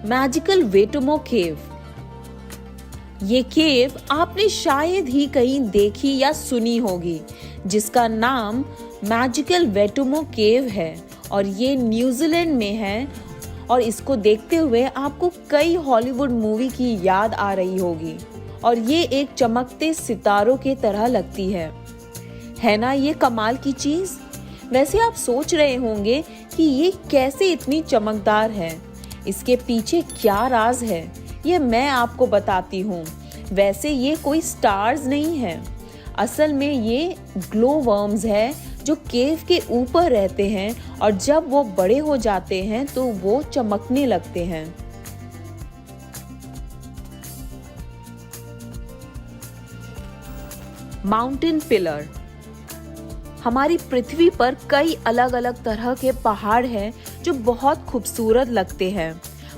मैजिकल वेटुमो केव। ये केव आपने शायद ही कहीं देखी या सुनी होगी, जिसका नाम मैजिकल वेटुमो केव है और ये न्यूजीलैंड में है। और इसको देखते हुए आपको कई हॉलीवुड मूवी की याद आ रही होगी और ये एक चमकते सितारों के तरह लगती है ना ये कमाल की चीज। वैसे आप सोच रहे होंगे कि ये कैसे इतनी चमकदार है, इसके पीछे क्या राज है, ये मैं आपको बताती हूँ। वैसे ये कोई स्टार्स नहीं है, असल में ये ग्लो वर्म्स है जो केव के ऊपर रहते हैं और जब वो बड़े हो जाते हैं तो वो चमकने लगते हैं। Mountain pillar. हमारी पृथ्वी पर कई अलग अलग तरह के पहाड़ हैं जो बहुत खूबसूरत लगते हैं,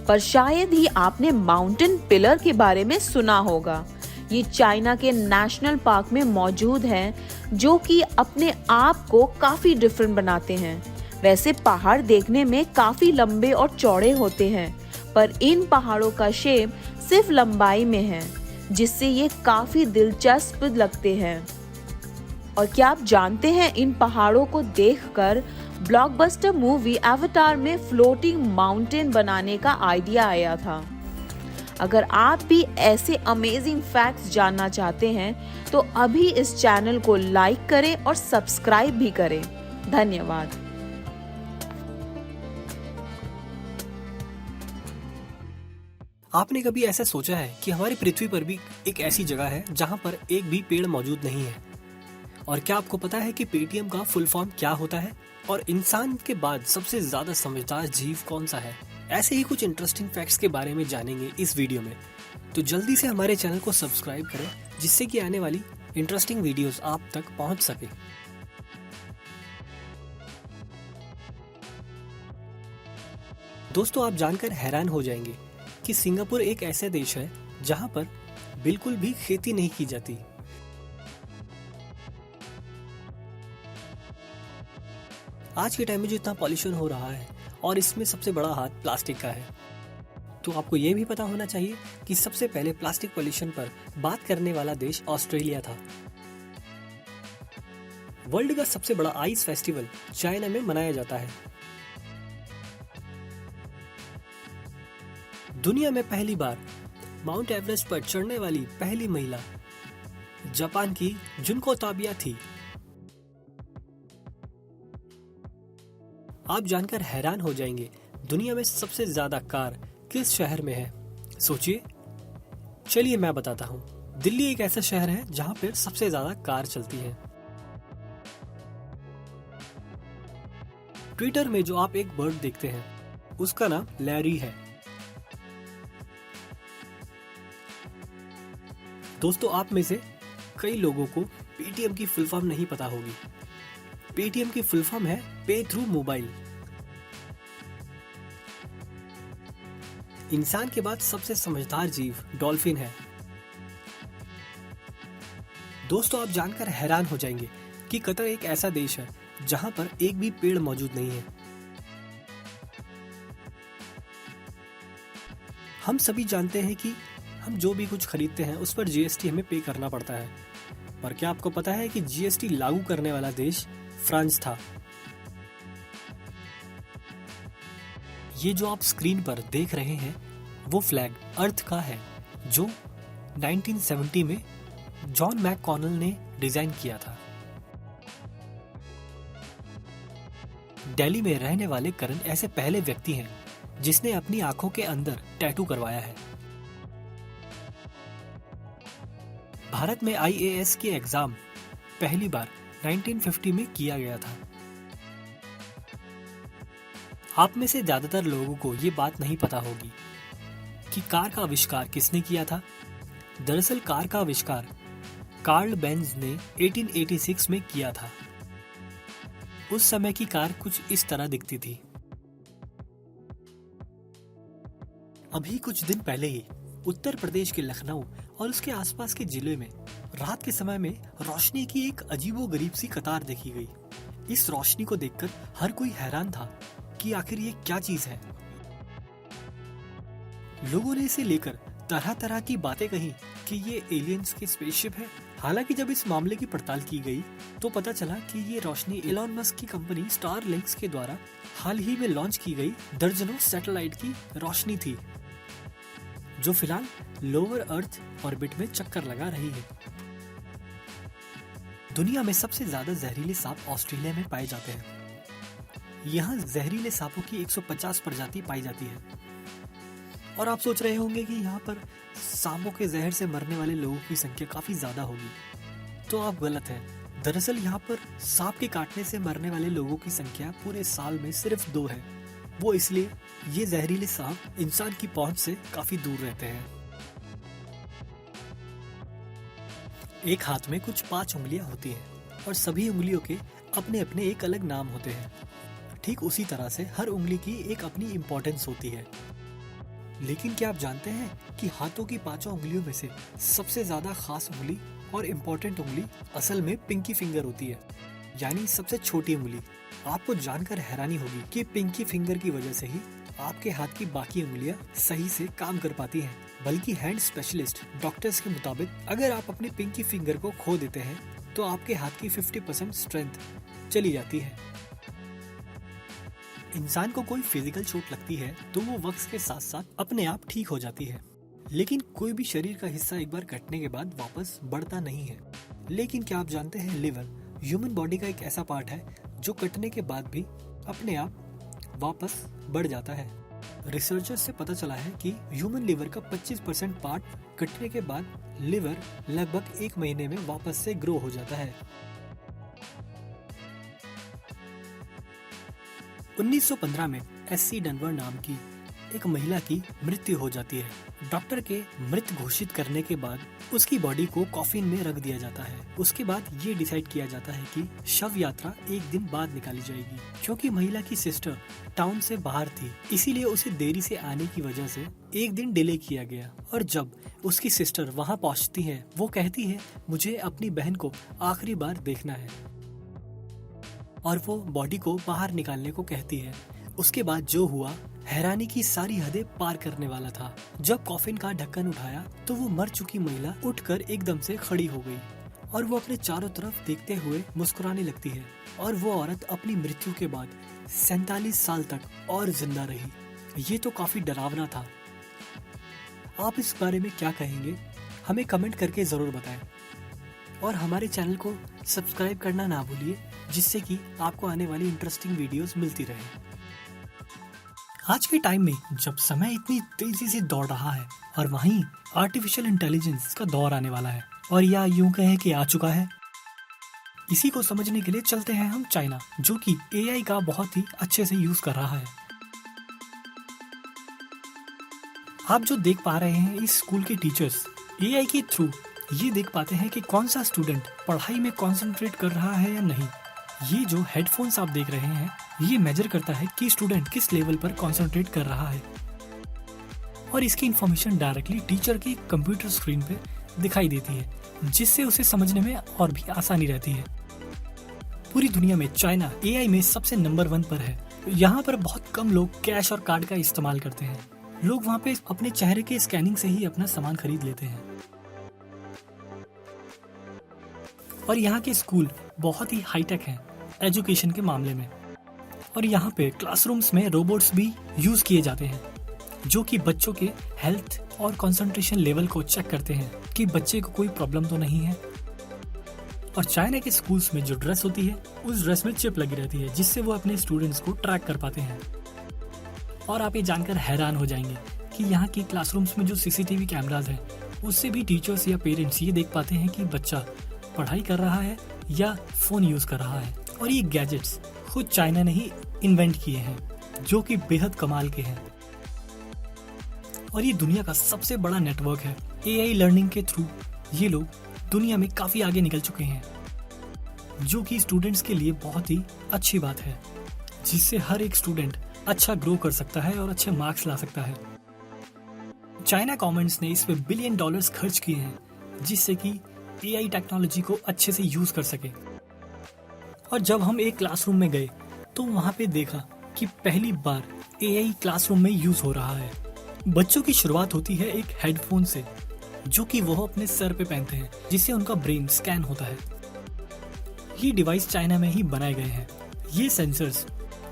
पर शायद ही आपने माउंटेन पिलर के बारे में सुना होगा। ये चाइना के नेशनल पार्क में मौजूद हैं, जो कि अपने आप को काफी डिफरेंट बनाते हैं। वैसे पहाड़ देखने में काफी लंबे और चौड़े होते हैं, पर इन पहाड़ों का शेप सिर्फ लंबाई में है, जिससे ये काफी दिलचस्प लगते हैं। और क्या आप जानते हैं, इन पहाड़ों को देखकर ब्लॉकबस्टर मूवी एवाटार में फ्लोटिंग माउंटेन बनाने का आइडिया आया था। अगर आप भी ऐसे अमेजिंग फैक्ट्स जानना चाहते हैं तो अभी इस चैनल को लाइक करें और सब्सक्राइब भी करें। धन्यवाद। आपने कभी ऐसा सोचा है कि हमारी पृथ्वी पर भी एक ऐसी जगह है जहां पर एक भी पेड़ मौजूद नहीं है? और क्या आपको पता है कि पेटीएम का फुल फॉर्म क्या होता है और इंसान के बाद सबसे ज्यादा समझदार जीव कौन सा है? ऐसे ही कुछ इंटरेस्टिंग फैक्ट्स के बारे में जानेंगे इस वीडियो में। तो जल्दी से हमारे चैनल को सब्सक्राइब करें, जिससे कि आने वाली इंटरेस्टिंग वीडियोस आप तक पहुंच सके। दोस्तों, आप जानकर हैरान हो जाएंगे कि सिंगापुर एक ऐसा देश है जहां पर बिल्कुल भी खेती नहीं की जाती। आज के टाइम में जो इतना पॉल्यूशन हो रहा है और इसमें सबसे बड़ा हाथ प्लास्टिक का है, तो आपको ये भी पता होना चाहिए कि सबसे पहले प्लास्टिक पॉल्यूशन पर बात करने वाला देश ऑस्ट्रेलिया था। वर्ल्ड का सबसे बड़ा आइस फेस्टिवल चाइना में मनाया जाता है। दुनिया में पहली बार माउंट एवरेस्ट पर चढ़ने वाली पहली महिला जापान की जुनको ताबिया थी। आप जानकर हैरान हो जाएंगे, दुनिया में सबसे ज्यादा कार किस शहर में है? सोचिए। चलिए मैं बताता हूँ। दिल्ली एक ऐसा शहर है जहाँ पर सबसे ज्यादा कार चलती है। ट्विटर में जो आप एक बर्ड देखते हैं, उसका नाम लैरी है। दोस्तों, आप में से कई लोगों को पेटीएम की फुल फॉर्म नहीं पता होगी। पेटीएम की फुल फॉर्म है पे थ्रू मोबाइल। इंसान के बाद सबसे समझदार जीव डॉल्फिन है। दोस्तों, आप जानकर हैरान हो जाएंगे कि कतर एक ऐसा देश है जहां पर एक भी पेड़ मौजूद नहीं है। हम सभी जानते हैं कि हम जो भी कुछ खरीदते हैं उस पर जीएसटी हमें पे करना पड़ता है, पर क्या आपको पता है कि जीएसटी लागू करने वाला देश फ्रांस था। ये जो आप स्क्रीन पर देख रहे हैं वो फ्लैग अर्थ का है, जो 1970 में जॉन मैककॉनल ने डिजाइन किया था। दिल्ली में रहने वाले करण ऐसे पहले व्यक्ति हैं जिसने अपनी आंखों के अंदर टैटू करवाया है। भारत में आईएएस के एग्जाम पहली बार 1950 में किया गया था। आप में से ज्यादातर लोगों को ये बात नहीं पता होगी कि कार का आविष्कार किसने किया था। दरअसल कार का आविष्कार कार्ल बेंज ने 1886 में किया था। उस समय की कार कुछ इस तरह दिखती थी। अभी कुछ दिन पहले ही उत्तर प्रदेश के लखनऊ और उसके आसपास के जिले में रात के समय में रोशनी की एक अजीबोगरीब सी कतार देखी गई। इस रोशनी को देखकर हर कोई हैरान था कि आखिर ये क्या चीज है। लोगों ने इसे लेकर तरह तरह की बातें कही कि ये एलियंस की स्पेसशिप है। हालांकि जब इस मामले की पड़ताल की गई तो पता चला कि ये रोशनी एलॉन मस्क की कंपनी स्टारलिंक्स के द्वारा हाल ही में लॉन्च की गई दर्जनों सैटेलाइट की रोशनी थी, जो फिलहाल लोअर अर्थ ऑर्बिट में चक्कर लगा रही है। दुनिया में सबसे ज्यादा जहरीले सांप ऑस्ट्रेलिया में पाए जाते हैं। यहाँ जहरीले सांपों की 150 प्रजाति पाई जाती है। और आप सोच रहे होंगे कि यहाँ पर सांपों के जहर से मरने वाले लोगों की संख्या काफी ज्यादा होगी, तो आप गलत हैं। दरअसल यहाँ पर सांप के काटने से मरने वाले लोगों की संख्या पूरे साल में सिर्फ 2 है। वो इसलिए ये जहरीले सांप इंसान की पहुंच से काफी दूर रहते हैं। एक हाथ में कुछ 5 उंगलियां होती हैं और सभी उंगलियों के अपने अपने एक अलग नाम होते हैं। ठीक उसी तरह से हर उंगली की एक अपनी इम्पोर्टेंस होती है। लेकिन क्या आप जानते हैं कि हाथों की 5 उंगलियों में से सबसे ज्यादा खास उंगली और इम्पोर्टेंट उंगली असल में पिंकी फिंगर होती है, यानी सबसे छोटी उंगली। आपको जानकर हैरानी होगी कि पिंकी फिंगर की वजह से ही आपके हाथ की बाकी उंगलियां सही से काम कर पाती हैं। बल्कि हैंड स्पेशलिस्ट डॉक्टर्स के मुताबिक अगर आप अपनी पिंकी फिंगर को खो देते हैं तो आपके हाथ की 50% स्ट्रेंथ चली जाती है। इंसान को कोई फिजिकल चोट लगती है तो वो वक्त के साथ साथ अपने आप ठीक हो जाती है, लेकिन कोई भी शरीर का हिस्सा एक बार कटने के बाद वापस बढ़ता नहीं है। लेकिन क्या आप जानते हैं, लिवर ह्यूमन बॉडी का एक ऐसा पार्ट है जो कटने के बाद भी अपने आप वापस बढ़ जाता है। रिसर्चर्स से पता चला है कि ह्यूमन लिवर का 25% पार्ट कटने के बाद लिवर लगभग 1 महीने में वापस से ग्रो हो जाता है। 1915 में एससी डनवर नाम की एक महिला की मृत्यु हो जाती है। डॉक्टर के मृत घोषित करने के बाद उसकी बॉडी को कॉफिन में रख दिया जाता है। उसके बाद ये डिसाइड किया जाता है कि शव यात्रा एक दिन बाद निकाली जाएगी। क्योंकि महिला की सिस्टर टाउन से बाहर थी, इसीलिए उसे देरी से आने की वजह से एक दिन डिले किया गया। और जब उसकी सिस्टर वहाँ पहुँचती है, वो कहती है मुझे अपनी बहन को आखिरी बार देखना है, और वो बॉडी को बाहर निकालने को कहती है। उसके बाद जो हुआ हैरानी की सारी हदें पार करने वाला था। जब कॉफिन का ढक्कन उठाया तो वो मर चुकी महिला उठकर एकदम से खड़ी हो गई और वो अपने चारों तरफ देखते हुए मुस्कुराने लगती है। और वो औरत अपनी मृत्यु के बाद 47 साल तक और जिंदा रही। ये तो काफी डरावना था। आप इस बारे में क्या कहेंगे, हमें कमेंट करके जरूर बताएं। और हमारे चैनल को सब्सक्राइब करना ना भूलिए, जिससे कि आपको आने वाली इंटरेस्टिंग वीडियोस मिलती रहे। आज के टाइम में जब समय इतनी तेजी से दौड़ रहा है और वहीं आर्टिफिशियल इंटेलिजेंस का दौर आने वाला है, और या यूं कहें कि आ चुका है, इसी को समझने के लिए चलते हैं हम चाइना, जो कि एआई का बहुत ही अच्छे से यूज कर रहा है। आप जो देख पा रहे हैं, इस स्कूल के टीचर्स एआई के थ्रू ये देख पाते हैं कि कौन सा स्टूडेंट पढ़ाई में कंसंट्रेट कर रहा है या नहीं। ये जो हेडफोन्स आप देख रहे हैं, ये मेजर करता है कि स्टूडेंट किस लेवल पर कंसंट्रेट कर रहा है, और इसकी इंफॉर्मेशन डायरेक्टली टीचर की कंप्यूटर स्क्रीन पे दिखाई देती है। जिससे उसे समझने में और भी आसानी रहती है। पूरी दुनिया में चाइना एआई में सबसे नंबर 1 पर है। यहाँ पर बहुत कम लोग कैश और कार्ड का इस्तेमाल करते हैं। लोग वहाँ पे अपने चेहरे के स्कैनिंग से ही अपना सामान खरीद लेते हैं। और यहाँ के स्कूल बहुत ही हाईटेक हैं एजुकेशन के मामले में। और यहाँ पे क्लासरूम्स में रोबोट्स भी यूज किए जाते हैं जो कि बच्चों के हेल्थ और कंसंट्रेशन लेवल को चेक करते हैं कि बच्चे को कोई प्रॉब्लम तो नहीं है। और चाइना के स्कूल्स में जो ड्रेस होती है उस ड्रेस में चिप लगी रहती है जिससे वो अपने स्टूडेंट्स को ट्रैक कर पाते हैं। और आप ये जानकर हैरान हो जाएंगे कि यहाँ की क्लासरूम्स में जो सीसीटीवी कैमराज हैं उससे भी टीचर्स या पेरेंट्स ये देख पाते हैं कि बच्चा पढ़ाई कर रहा है या फोन यूज कर रहा है। और ये गैजेट्स खुद चाइना ने ही इन्वेंट किए हैं जो कि बेहद कमाल के हैं। और ये दुनिया का सबसे बड़ा नेटवर्क है। एआई लर्निंग के थ्रू ये लोग दुनिया में काफी आगे निकल चुके हैं जो कि स्टूडेंट्स के लिए बहुत ही अच्छी बात है, जिससे हर एक स्टूडेंट अच्छा ग्रो कर सकता है और अच्छे मार्क्स ला सकता है। चाइना गवर्नमेंट्स ने इस पे $1 बिलियन खर्च किए हैं जिससे कि एआई टेक्नोलॉजी को अच्छे से यूज कर सके। और जब हम एक क्लासरूम में गए तो वहाँ पे देखा कि पहली बार एआई क्लासरूम में यूज हो रहा है। बच्चों की शुरुआत होती है एक हेडफोन से जो कि वो अपने सर पे पहनते हैं जिससे उनका ब्रेन स्कैन होता है। ये डिवाइस चाइना में ही बनाए गए हैं। ये सेंसर्स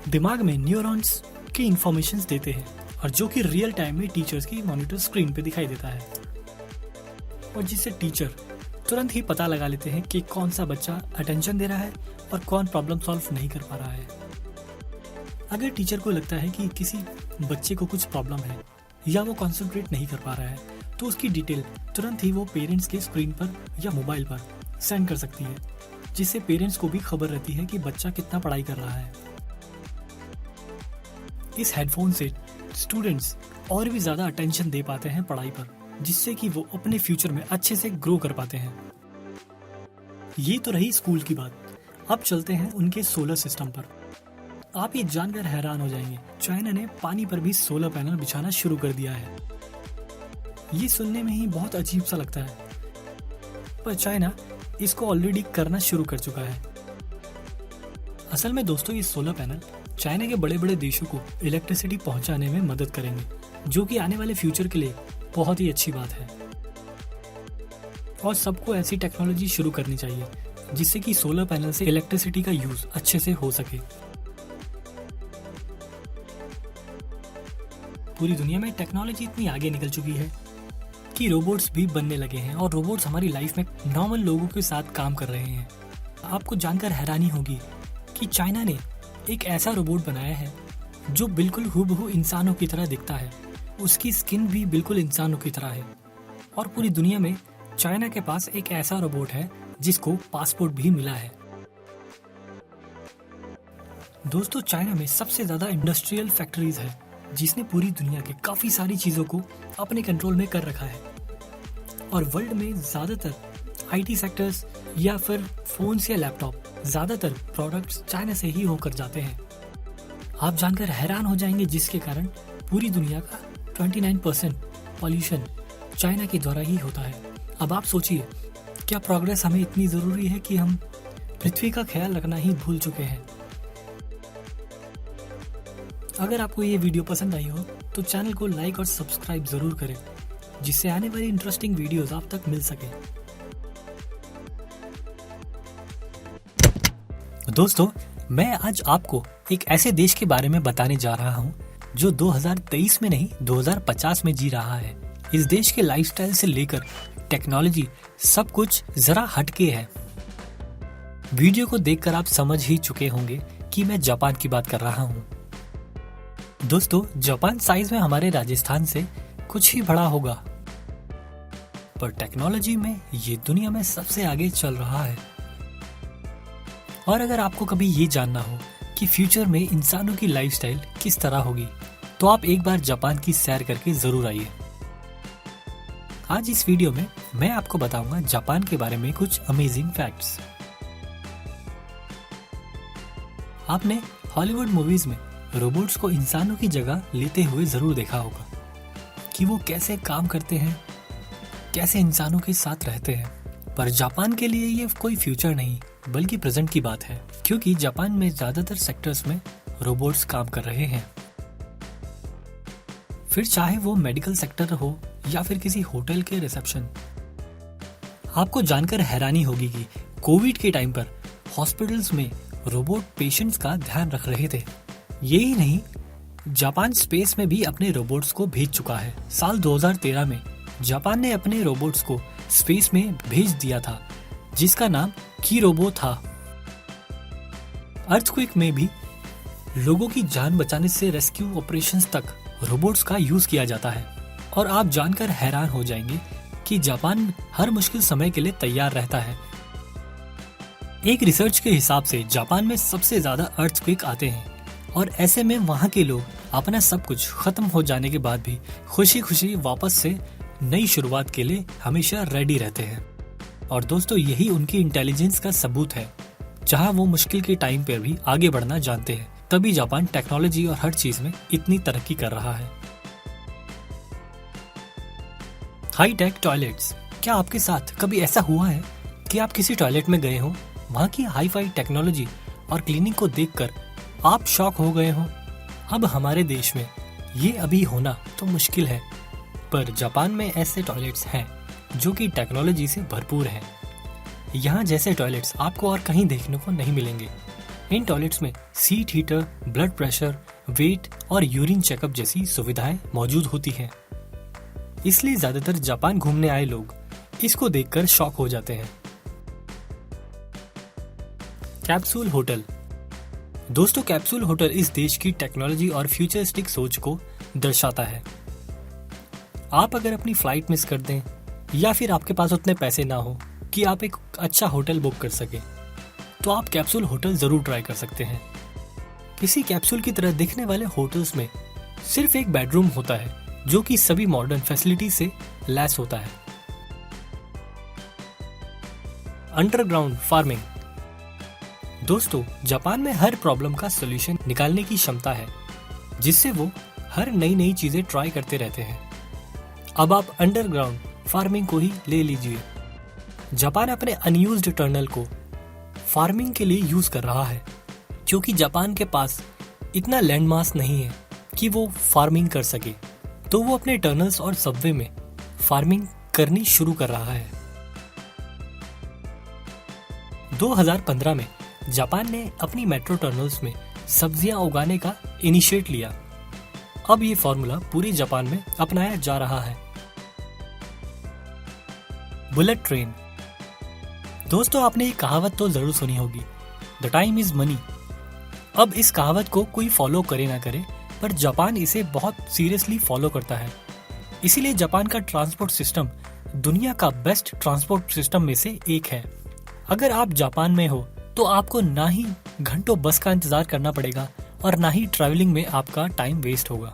दिमाग में न्यूरॉन्स की इंफॉर्मेशन देते हैं और जो कि रियल टाइम में टीचर्स की मॉनिटर स्क्रीन पे दिखाई देता है और जिससे टीचर तुरंत ही पता लगा लेते हैं कि कौन सा बच्चा अटेंशन दे रहा है और कौन प्रॉब्लम सॉल्व नहीं कर पा रहा है। अगर टीचर को लगता है कि किसी बच्चे को कुछ प्रॉब्लम है या वो कंसंट्रेट नहीं कर पा रहा है तो उसकी डिटेल तुरंत ही वो पेरेंट्स के स्क्रीन पर या मोबाइल पर सेंड कर सकती है, जिससे पेरेंट्स को भी खबर रहती है कि बच्चा कितना पढ़ाई कर रहा है। इस हेडफोन से स्टूडेंट्स और भी ज्यादा अटेंशन दे पाते हैं पढ़ाई पर, जिससे कि वो अपने फ्यूचर में अच्छे से ग्रो कर पाते हैं। ये तो रही स्कूल की बात। अब चलते हैं उनके सोलर सिस्टम पर। आप ये जानकर हैरान हो जाएंगे, चाइना ने पानी पर भी सोलर पैनल बिछाना शुरू कर दिया है। ये सुनने में ही बहुत अजीब सा लगता है, पर चाइना इसको ऑलरेडी करना शुरू कर चुका है। असल में दोस्तों ये सोलर पैनल चाइना के बड़े बड़े देशों को इलेक्ट्रिसिटी पहुंचाने में मदद करेंगे, जो कि आने वाले फ्यूचर के लिए बहुत ही अच्छी बात है। और सबको ऐसी टेक्नोलॉजी शुरू करनी चाहिए जिससे कि सोलर पैनल से इलेक्ट्रिसिटी का यूज अच्छे से हो सके। पूरी दुनिया में टेक्नोलॉजी इतनी आगे निकल चुकी है कि रोबोट्स भी बनने लगे हैं और रोबोट्स हमारी लाइफ में नॉर्मल लोगों के साथ काम कर रहे हैं। आपको जानकर हैरानी होगी कि चाइना ने एक ऐसा रोबोट बनाया है जो बिल्कुल हूबहू इंसानों की तरह दिखता है। उसकी स्किन भी बिल्कुल इंसानों की तरह है। और पूरी दुनिया में चाइना के पास एक ऐसा रोबोट है जिसको पासपोर्ट भी मिला है। दोस्तों चाइना में सबसे ज्यादा इंडस्ट्रियल फैक्ट्रीज है जिसने पूरी दुनिया के काफी सारी चीजों को अपने कंट्रोल में कर रखा है। और वर्ल्ड में ज्यादातर आईटी सेक्टर्स या फिर फोन्स या लैपटॉप ज्यादातर प्रोडक्ट्स चाइना से ही होकर जाते हैं। आप जानकर हैरान हो जाएंगे जिसके कारण पूरी दुनिया का 29% पॉल्यूशन चाइना के द्वारा ही होता है। अब आप सोचिए क्या प्रोग्रेस हमें इतनी जरूरी है कि हम पृथ्वी का ख्याल रखना ही भूल चुके हैं। अगर आपको ये वीडियो पसंद आई हो तो चैनल को लाइक और सब्सक्राइब जरूर करें, जिससे आने वाली इंटरेस्टिंग वीडियोस आप तक मिल सके। दोस्तों मैं आज आपको एक ऐसे देश के बारे में बताने जा रहा हूँ जो 2023 में नहीं 2050 में जी रहा है। इस देश के लाइफस्टाइल से लेकर टेक्नोलॉजी सब कुछ जरा हटके है। वीडियो को देखकर आप समझ ही चुके होंगे कि मैं जापान की बात कर रहा हूँ। दोस्तों जापान साइज में हमारे राजस्थान से कुछ ही बड़ा होगा, पर टेक्नोलॉजी में ये दुनिया में सबसे आगे चल रहा है। और अगर आपको कभी ये जानना हो कि फ्यूचर में इंसानों की लाइफस्टाइल किस तरह होगी तो आप एक बार जापान की सैर करके जरूर आइए। आज इस वीडियो में मैं आपको बताऊंगा जापान के बारे में कुछ अमेजिंग फैक्ट्स। आपने हॉलीवुड मूवीज में रोबोट्स को इंसानों की जगह लेते हुए जरूर देखा होगा कि वो कैसे काम करते हैं, कैसे इंसानों के साथ रहते हैं। पर जापान के लिए ये कोई फ्यूचर नहीं बल्कि प्रेजेंट की बात है, क्योंकि जापान में ज्यादातर सेक्टर्स में रोबोट्स काम कर रहे हैं। फिर चाहे वो मेडिकल सेक्टर हो या फिर किसी होटल के रिसेप्शन। आपको जानकर हैरानी होगी कि कोविड के टाइम पर हॉस्पिटल्स में रोबोट पेशेंट्स का ध्यान रख रहे थे। यही नहीं, जापान स्पेस में भी अपने रोबोट्स को भेज चुका है। साल 2013 में जापान ने अपने रोबोट्स को स्पेस में भेज दिया था, जिसका नाम कीरोबो था। अर्थक्वेक में भी लोगों की जान बचाने से रेस्क्यू ऑपरेशंस तक रोबोट्स का यूज किया जाता है। और आप जानकर हैरान हो जाएंगे कि जापान हर मुश्किल समय के लिए तैयार रहता है। एक रिसर्च के हिसाब से जापान में सबसे ज्यादा अर्थक्वेक आते हैं और ऐसे में वहाँ के लोग अपना सब कुछ खत्म हो जाने के बाद भी खुशी खुशी वापस से नई शुरुआत के लिए हमेशा रेडी रहते हैं। और दोस्तों, यही उनकी इंटेलिजेंस का सबूत है। जहाँ वो मुश्किल के टाइम पर भी आगे बढ़ना जानते हैं, तभी जापान टेक्नोलॉजी और हर चीज में इतनी तरक्की कर रहा है। High tech toilets. क्या आपके साथ कभी ऐसा हुआ है कि आप किसी टॉयलेट में गए हो, वहाँ की हाई फाई टेक्नोलॉजी और क्लीनिंग को देखकर आप शॉक हो गए हो? अब हमारे देश में ये अभी होना तो मुश्किल है, पर जापान में ऐसे टॉयलेट्स हैं जो कि टेक्नोलॉजी से भरपूर हैं। यहाँ जैसे टॉयलेट्स आपको और कहीं देखने को नहीं मिलेंगे। इन टॉयलेट्स में seat heater, blood pressure, weight और यूरिन चेकअप जैसी सुविधाएं मौजूद होती हैं। इसलिए ज्यादातर जापान घूमने आए लोग इसको देखकर शॉक हो जाते हैं। Capsule hotel. दोस्तों, कैप्सूल होटल इस देश की टेक्नोलॉजी और फ्यूचरिस्टिक सोच को दर्शाता है। आप अगर अपनी फ्लाइट मिस कर दें या फिर आपके पास उतने पैसे ना हो कि आप एक अच्छा होटल बुक कर सके, तो आप कैप्सूल होटल जरूर ट्राई कर सकते हैं। किसी कैप्सूल की तरह दिखने वाले होटल्स में सिर्फ एक बेडरूम होता है जो कि सभी मॉडर्न फैसिलिटी से लैस होता है। Underground farming. दोस्तों, जापान में हर प्रॉब्लम का सॉल्यूशन निकालने की क्षमता है, जिससे वो हर नई नई चीजें ट्राई करते रहते हैं। अब आप अंडरग्राउंड फार्मिंग को ही ले लीजिए। जापान अपने अनयूज्ड टनल को फार्मिंग के लिए यूज कर रहा है, क्योंकि जापान के पास इतना लैंड मास नहीं है कि वो फार्मिंग कर सके, तो वो अपने टनल्स और सबवे में फार्मिंग करनी शुरू कर रहा है। 2015 में जापान ने अपनी मेट्रो टनल्स में सब्जियां उगाने का इनिशिएट लिया। अब ये फॉर्मूला पूरे जापान में अपनाया जा रहा है। Bullet train. दोस्तों, आपने ये कहावत तो जरूर सुनी होगी, द टाइम इज मनी। अब इस कहावत को कोई फॉलो करे ना करे, पर जापान इसे बहुत सीरियसली फॉलो करता है। इसीलिए जापान का ट्रांसपोर्ट सिस्टम दुनिया का बेस्ट ट्रांसपोर्ट सिस्टम में से एक है। अगर आप जापान में हो तो आपको ना ही घंटों बस का इंतजार करना पड़ेगा और ना ही ट्रैवलिंग में आपका टाइम वेस्ट होगा,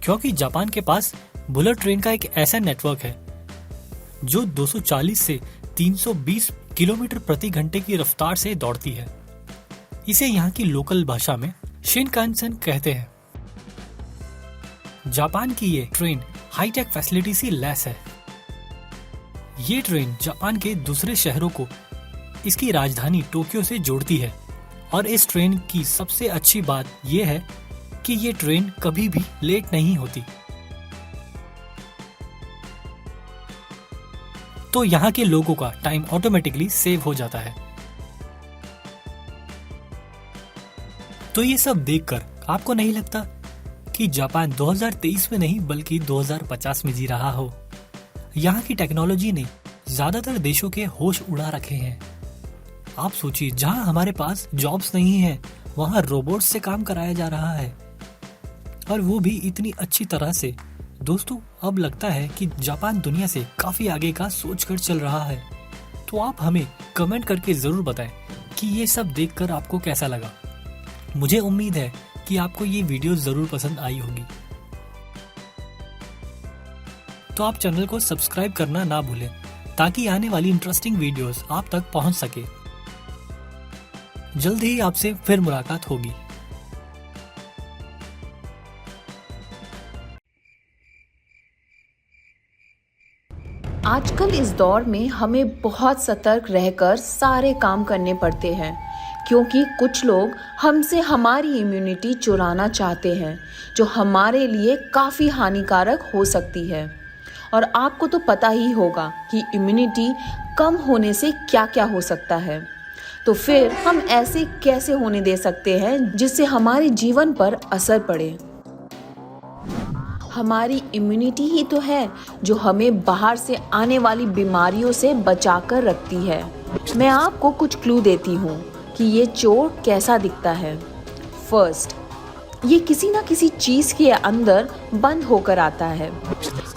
क्योंकि जापान के पास बुलेट ट्रेन का एक ऐसा नेटवर्क है जो 240 से 320 किलोमीटर प्रति घंटे की रफ्तार से दौड़ती है। इसे यहाँ की लोकल भाषा में शिनकानसेन कहते हैं। जापान की ये ट्रेन हाईटेक फैसिलिटी से लैस है। ये ट्रेन जापान के दूसरे शहरों को इसकी राजधानी टोक्यो से जोड़ती है, और इस ट्रेन की सबसे अच्छी बात यह है कि ये ट्रेन कभी भी लेट नहीं होती। तो यहाँ के लोगों का टाइम ऑटोमेटिकली सेव हो जाता है। तो ये सब देखकर आपको नहीं लगता कि जापान 2023 में नहीं बल्कि 2050 में जी रहा हो? यहाँ की टेक्नोलॉजी ने ज्यादातर देशों के होश उड़ा रखे हैं। आप सोचिए, जहाँ हमारे पास जॉब्स नहीं है वहाँ रोबोट्स से काम कराया जा रहा है, और वो भी इतनी अच्छी तरह से। दोस्तों, अब लगता है कि जापान दुनिया से काफी आगे का सोचकर चल रहा है। तो आप हमें कमेंट करके जरूर बताएं कि ये सब देखकर आपको कैसा लगा। मुझे उम्मीद है कि आपको ये वीडियो जरूर पसंद आई होगी। तो आप चैनल को सब्सक्राइब करना ना भूलें, ताकि आने वाली इंटरेस्टिंग वीडियोस आप तक पहुंच सके। जल्द ही आपसे फिर मुलाकात होगी। आजकल इस दौर में हमें बहुत सतर्क रहकर सारे काम करने पड़ते हैं, क्योंकि कुछ लोग हमसे हमारी इम्यूनिटी चुराना चाहते हैं, जो हमारे लिए काफ़ी हानिकारक हो सकती है। और आपको तो पता ही होगा कि इम्यूनिटी कम होने से क्या क्या हो सकता है। तो फिर हम ऐसे कैसे होने दे सकते हैं जिससे हमारे जीवन पर असर पड़े। हमारी इम्यूनिटी ही तो है जो हमें बाहर से आने वाली बीमारियों से बचाकर रखती है। मैं आपको कुछ क्लू देती हूँ कि ये चोर कैसा दिखता है। फर्स्ट, ये किसी ना किसी चीज़ के अंदर बंद होकर आता है।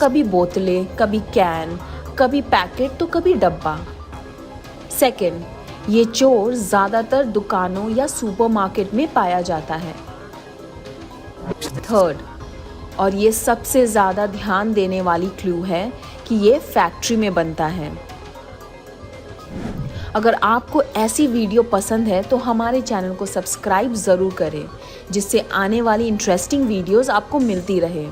कभी बोतलें, कभी कैन, कभी पैकेट तो कभी डब्बा। सेकेंड, ये चोर ज़्यादातर दुकानों या सुपरमार्केट में पाया जाता है। थर्ड, और ये सबसे ज़्यादा ध्यान देने वाली क्लू है कि ये फैक्ट्री में बनता है। अगर आपको ऐसी वीडियो पसंद है तो हमारे चैनल को सब्सक्राइब ज़रूर करें, जिससे आने वाली इंटरेस्टिंग वीडियोस आपको मिलती रहे।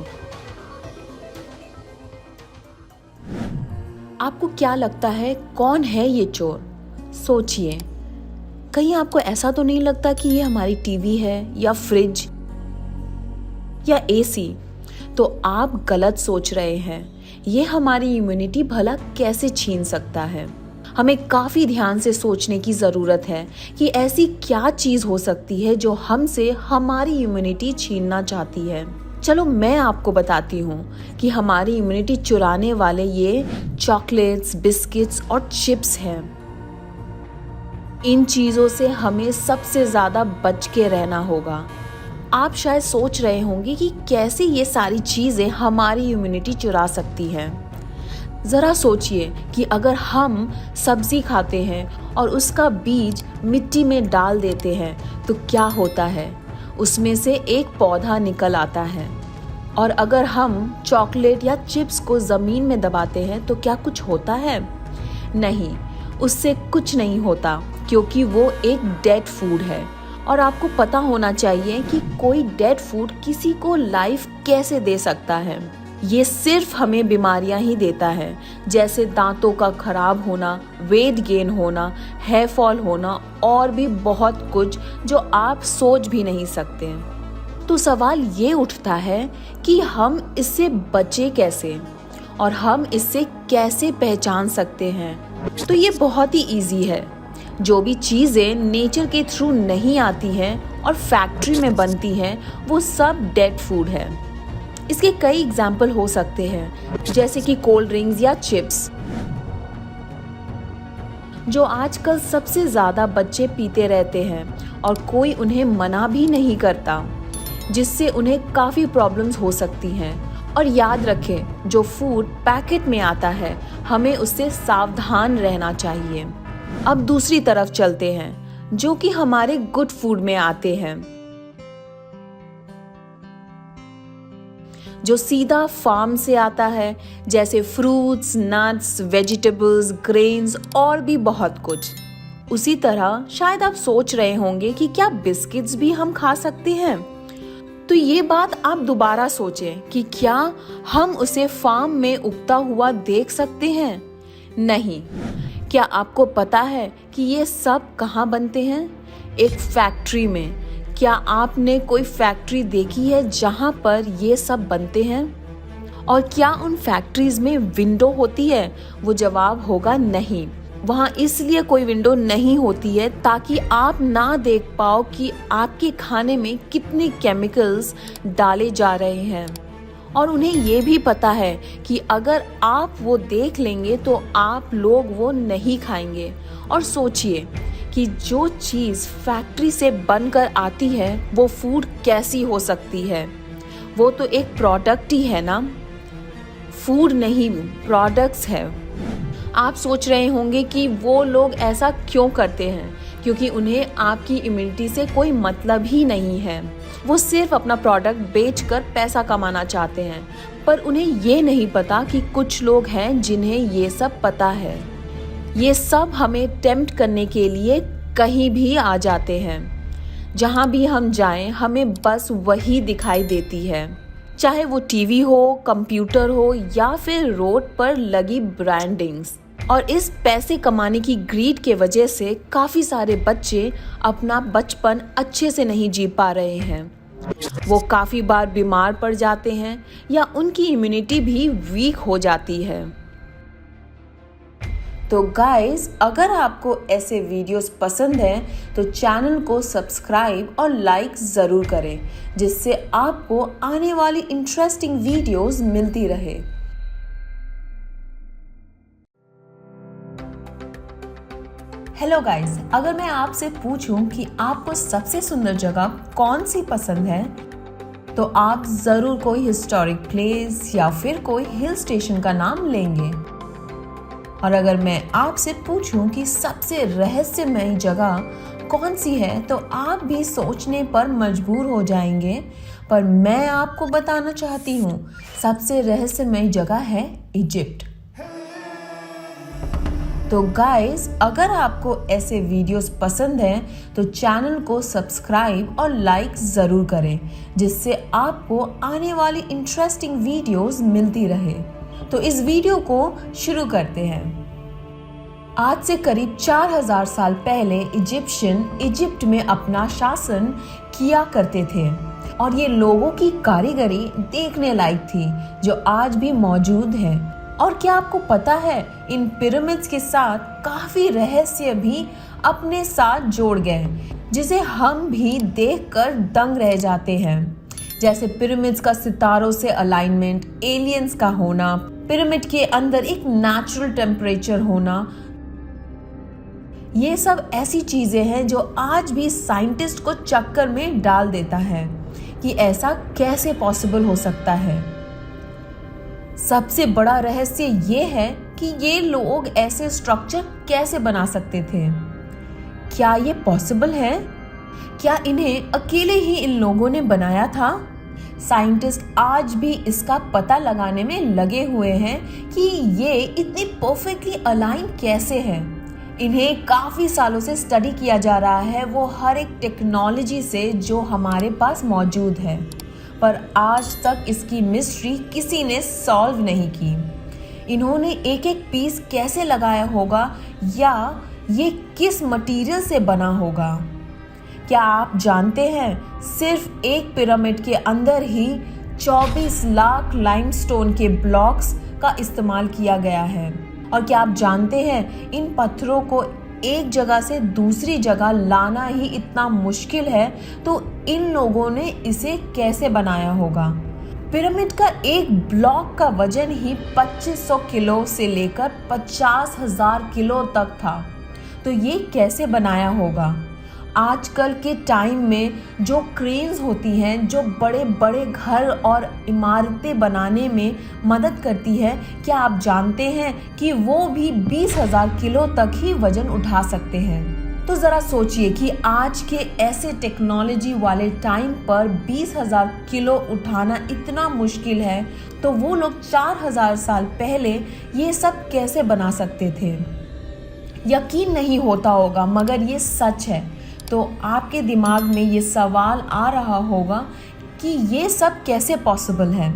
आपको क्या लगता है कौन है ये चोर? सोचिए, कहीं आपको ऐसा तो नहीं लगता कि ये हमारी टीवी है या फ्रिज या एसी? तो आप गलत सोच रहे हैं। ये हमारी इम्यूनिटी भला कैसे छीन सकता है? हमें काफ़ी ध्यान से सोचने की ज़रूरत है कि ऐसी क्या चीज़ हो सकती है जो हमसे हमारी इम्यूनिटी छीनना चाहती है। चलो मैं आपको बताती हूँ कि हमारी इम्यूनिटी चुराने वाले ये चॉकलेट्स, बिस्किट्स और चिप्स हैं। इन चीज़ों से हमें सबसे ज़्यादा बच के रहना होगा। आप शायद सोच रहे होंगे कि कैसे ये सारी चीज़ें हमारी इम्यूनिटी चुरा सकती हैं। ज़रा सोचिए कि अगर हम सब्ज़ी खाते हैं और उसका बीज मिट्टी में डाल देते हैं तो क्या होता है? उसमें से एक पौधा निकल आता है। और अगर हम चॉकलेट या चिप्स को ज़मीन में दबाते हैं तो क्या कुछ होता है? नहीं, उससे कुछ नहीं होता, क्योंकि वो एक डेड फूड है। और आपको पता होना चाहिए कि कोई डेड फूड किसी को लाइफ कैसे दे सकता है। ये सिर्फ हमें बीमारियां ही देता है, जैसे दांतों का खराब होना, वेट गेन होना, हेयर फॉल होना और भी बहुत कुछ जो आप सोच भी नहीं सकते। तो सवाल ये उठता है कि हम इससे बचे कैसे और हम इससे कैसे पहचान सकते हैं। तो ये बहुत ही इजी है। जो भी चीज़ें नेचर के थ्रू नहीं आती हैं और फैक्ट्री में बनती हैं, वो सब डेड फूड है। इसके कई एग्जाम्पल हो सकते हैं, जैसे कि कोल्ड ड्रिंक्स या चिप्स, जो आजकल सबसे ज़्यादा बच्चे पीते रहते हैं और कोई उन्हें मना भी नहीं करता, जिससे उन्हें काफ़ी प्रॉब्लम्स हो सकती हैं। और याद रखें, जो फूड पैकेट में आता है, हमें उससे सावधान रहना चाहिए। अब दूसरी तरफ चलते हैं, जो कि हमारे गुड फूड में आते हैं, जो सीधा फार्म से आता है, जैसे फ्रूट्स, नट्स, वेजिटेबल्स, ग्रेन्स और भी बहुत कुछ। उसी तरह शायद आप सोच रहे होंगे कि क्या बिस्किट्स भी हम खा सकते हैं? तो ये बात आप दोबारा सोचें कि क्या हम उसे फार्म में उगता हुआ देख सकते हैं? नहीं। क्या आपको पता है कि ये सब कहाँ बनते हैं? एक फैक्ट्री में। क्या आपने कोई फैक्ट्री देखी है जहाँ पर ये सब बनते हैं? और क्या उन फैक्ट्रीज में विंडो होती है? वो जवाब होगा नहीं। वहाँ इसलिए कोई विंडो नहीं होती है ताकि आप ना देख पाओ कि आपके खाने में कितने केमिकल्स डाले जा रहे हैं। और उन्हें ये भी पता है कि अगर आप वो देख लेंगे तो आप लोग वो नहीं खाएंगे। और सोचिए कि जो चीज़ फैक्ट्री से बनकर आती है वो फूड कैसी हो सकती है? वो तो एक प्रोडक्ट ही है ना, फूड नहीं, प्रोडक्ट्स है। आप सोच रहे होंगे कि वो लोग ऐसा क्यों करते हैं, क्योंकि उन्हें आपकी इम्यूनिटी से कोई मतलब ही नहीं है। वो सिर्फ अपना प्रोडक्ट बेचकर पैसा कमाना चाहते हैं। पर उन्हें ये नहीं पता कि कुछ लोग हैं जिन्हें ये सब पता है। ये सब हमें टेम्प्ट करने के लिए कहीं भी आ जाते हैं। जहाँ भी हम जाएं, हमें बस वही दिखाई देती है। चाहे वो टीवी हो, कंप्यूटर हो या फिर रोड पर लगी ब्रांडिंग्स। और इस पैसे कमाने की ग्रीड के वजह से काफी सारे बच्चे अपना बचपन अच्छे से नहीं जी पा रहे हैं। वो काफी बार बीमार पड़ जाते हैं या उनकी इम्यूनिटी भी वीक हो जाती है। तो गाइस, अगर आपको ऐसे वीडियोस पसंद हैं तो चैनल को सब्सक्राइब और लाइक ज़रूर करें, जिससे आपको आने वाली इंटरेस्टिंग वीडियोस मिलती रहे। हेलो गाइस, अगर मैं आपसे पूछूं कि आपको सबसे सुंदर जगह कौन सी पसंद है तो आप ज़रूर कोई हिस्टोरिक प्लेस या फिर कोई हिल स्टेशन का नाम लेंगे। और अगर मैं आपसे पूछूं कि सबसे रहस्यमयी जगह कौन सी है तो आप भी सोचने पर मजबूर हो जाएंगे, पर मैं आपको बताना चाहती हूँ सबसे रहस्यमयी जगह है इजिप्ट। तो गाइस, अगर आपको ऐसे वीडियोस पसंद हैं तो चैनल को सब्सक्राइब और लाइक ज़रूर करें, जिससे आपको आने वाली इंटरेस्टिंग वीडियोस मिलती रहे। तो इस वीडियो को शुरू करते हैं। आज से करीब 4000 साल पहले इजिप्शियन इजिप्ट में अपना शासन किया करते थे और ये लोगों की कारीगरी देखने लायक थी जो आज भी मौजूद है। और क्या आपको पता है, इन पिरामिड्स के साथ काफी रहस्य भी अपने साथ जोड़ गए, जिसे हम भी देखकर दंग रह जाते हैं। जैसे पिरामिड्स का सितारों से अलाइनमेंट, एलियंस का होना, पिरामिड के अंदर एक नेचुरल टेम्परेचर होना, ये सब ऐसी चीजें हैं जो आज भी साइंटिस्ट को चक्कर में डाल देता है कि ऐसा कैसे पॉसिबल हो सकता है। सबसे बड़ा रहस्य ये है कि ये लोग ऐसे स्ट्रक्चर कैसे बना सकते थे। क्या ये पॉसिबल है? क्या इन्हें अकेले ही इन लोगों ने बनाया था? साइंटिस्ट आज भी इसका पता लगाने में लगे हुए हैं कि ये इतनी परफेक्टली अलाइन कैसे हैं। इन्हें काफी सालों से स्टडी किया जा रहा है, वो हर एक टेक्नोलॉजी से जो हमारे पास मौजूद है, पर आज तक इसकी मिस्ट्री किसी ने सॉल्व नहीं की। इन्होंने एक एक पीस कैसे लगाया होगा या ये किस मटेरियल से बना होगा? क्या आप जानते हैं सिर्फ एक पिरामिड के अंदर ही 24 लाख लाइमस्टोन के ब्लॉक्स का इस्तेमाल किया गया है? और क्या आप जानते हैं इन पत्थरों को एक जगह से दूसरी जगह लाना ही इतना मुश्किल है, तो इन लोगों ने इसे कैसे बनाया होगा? पिरामिड का एक ब्लॉक का वजन ही 2500 किलो से लेकर 50,000 किलो तक था, तो ये कैसे बनाया होगा? आजकल के टाइम में जो क्रेन्स होती हैं, जो बड़े बड़े घर और इमारतें बनाने में मदद करती है, क्या आप जानते हैं कि वो भी 20,000 किलो तक ही वजन उठा सकते हैं? तो ज़रा सोचिए कि आज के ऐसे टेक्नोलॉजी वाले टाइम पर 20,000 किलो उठाना इतना मुश्किल है, तो वो लोग 4000 साल पहले ये सब कैसे बना सकते थे? यकीन नहीं होता होगा, मगर ये सच है। तो आपके दिमाग में ये सवाल आ रहा होगा कि ये सब कैसे पॉसिबल है।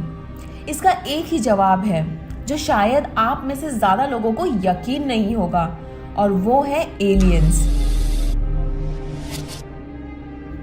इसका एक ही जवाब है जो शायद आप में से ज़्यादा लोगों को यकीन नहीं होगा, और वो है एलियंस।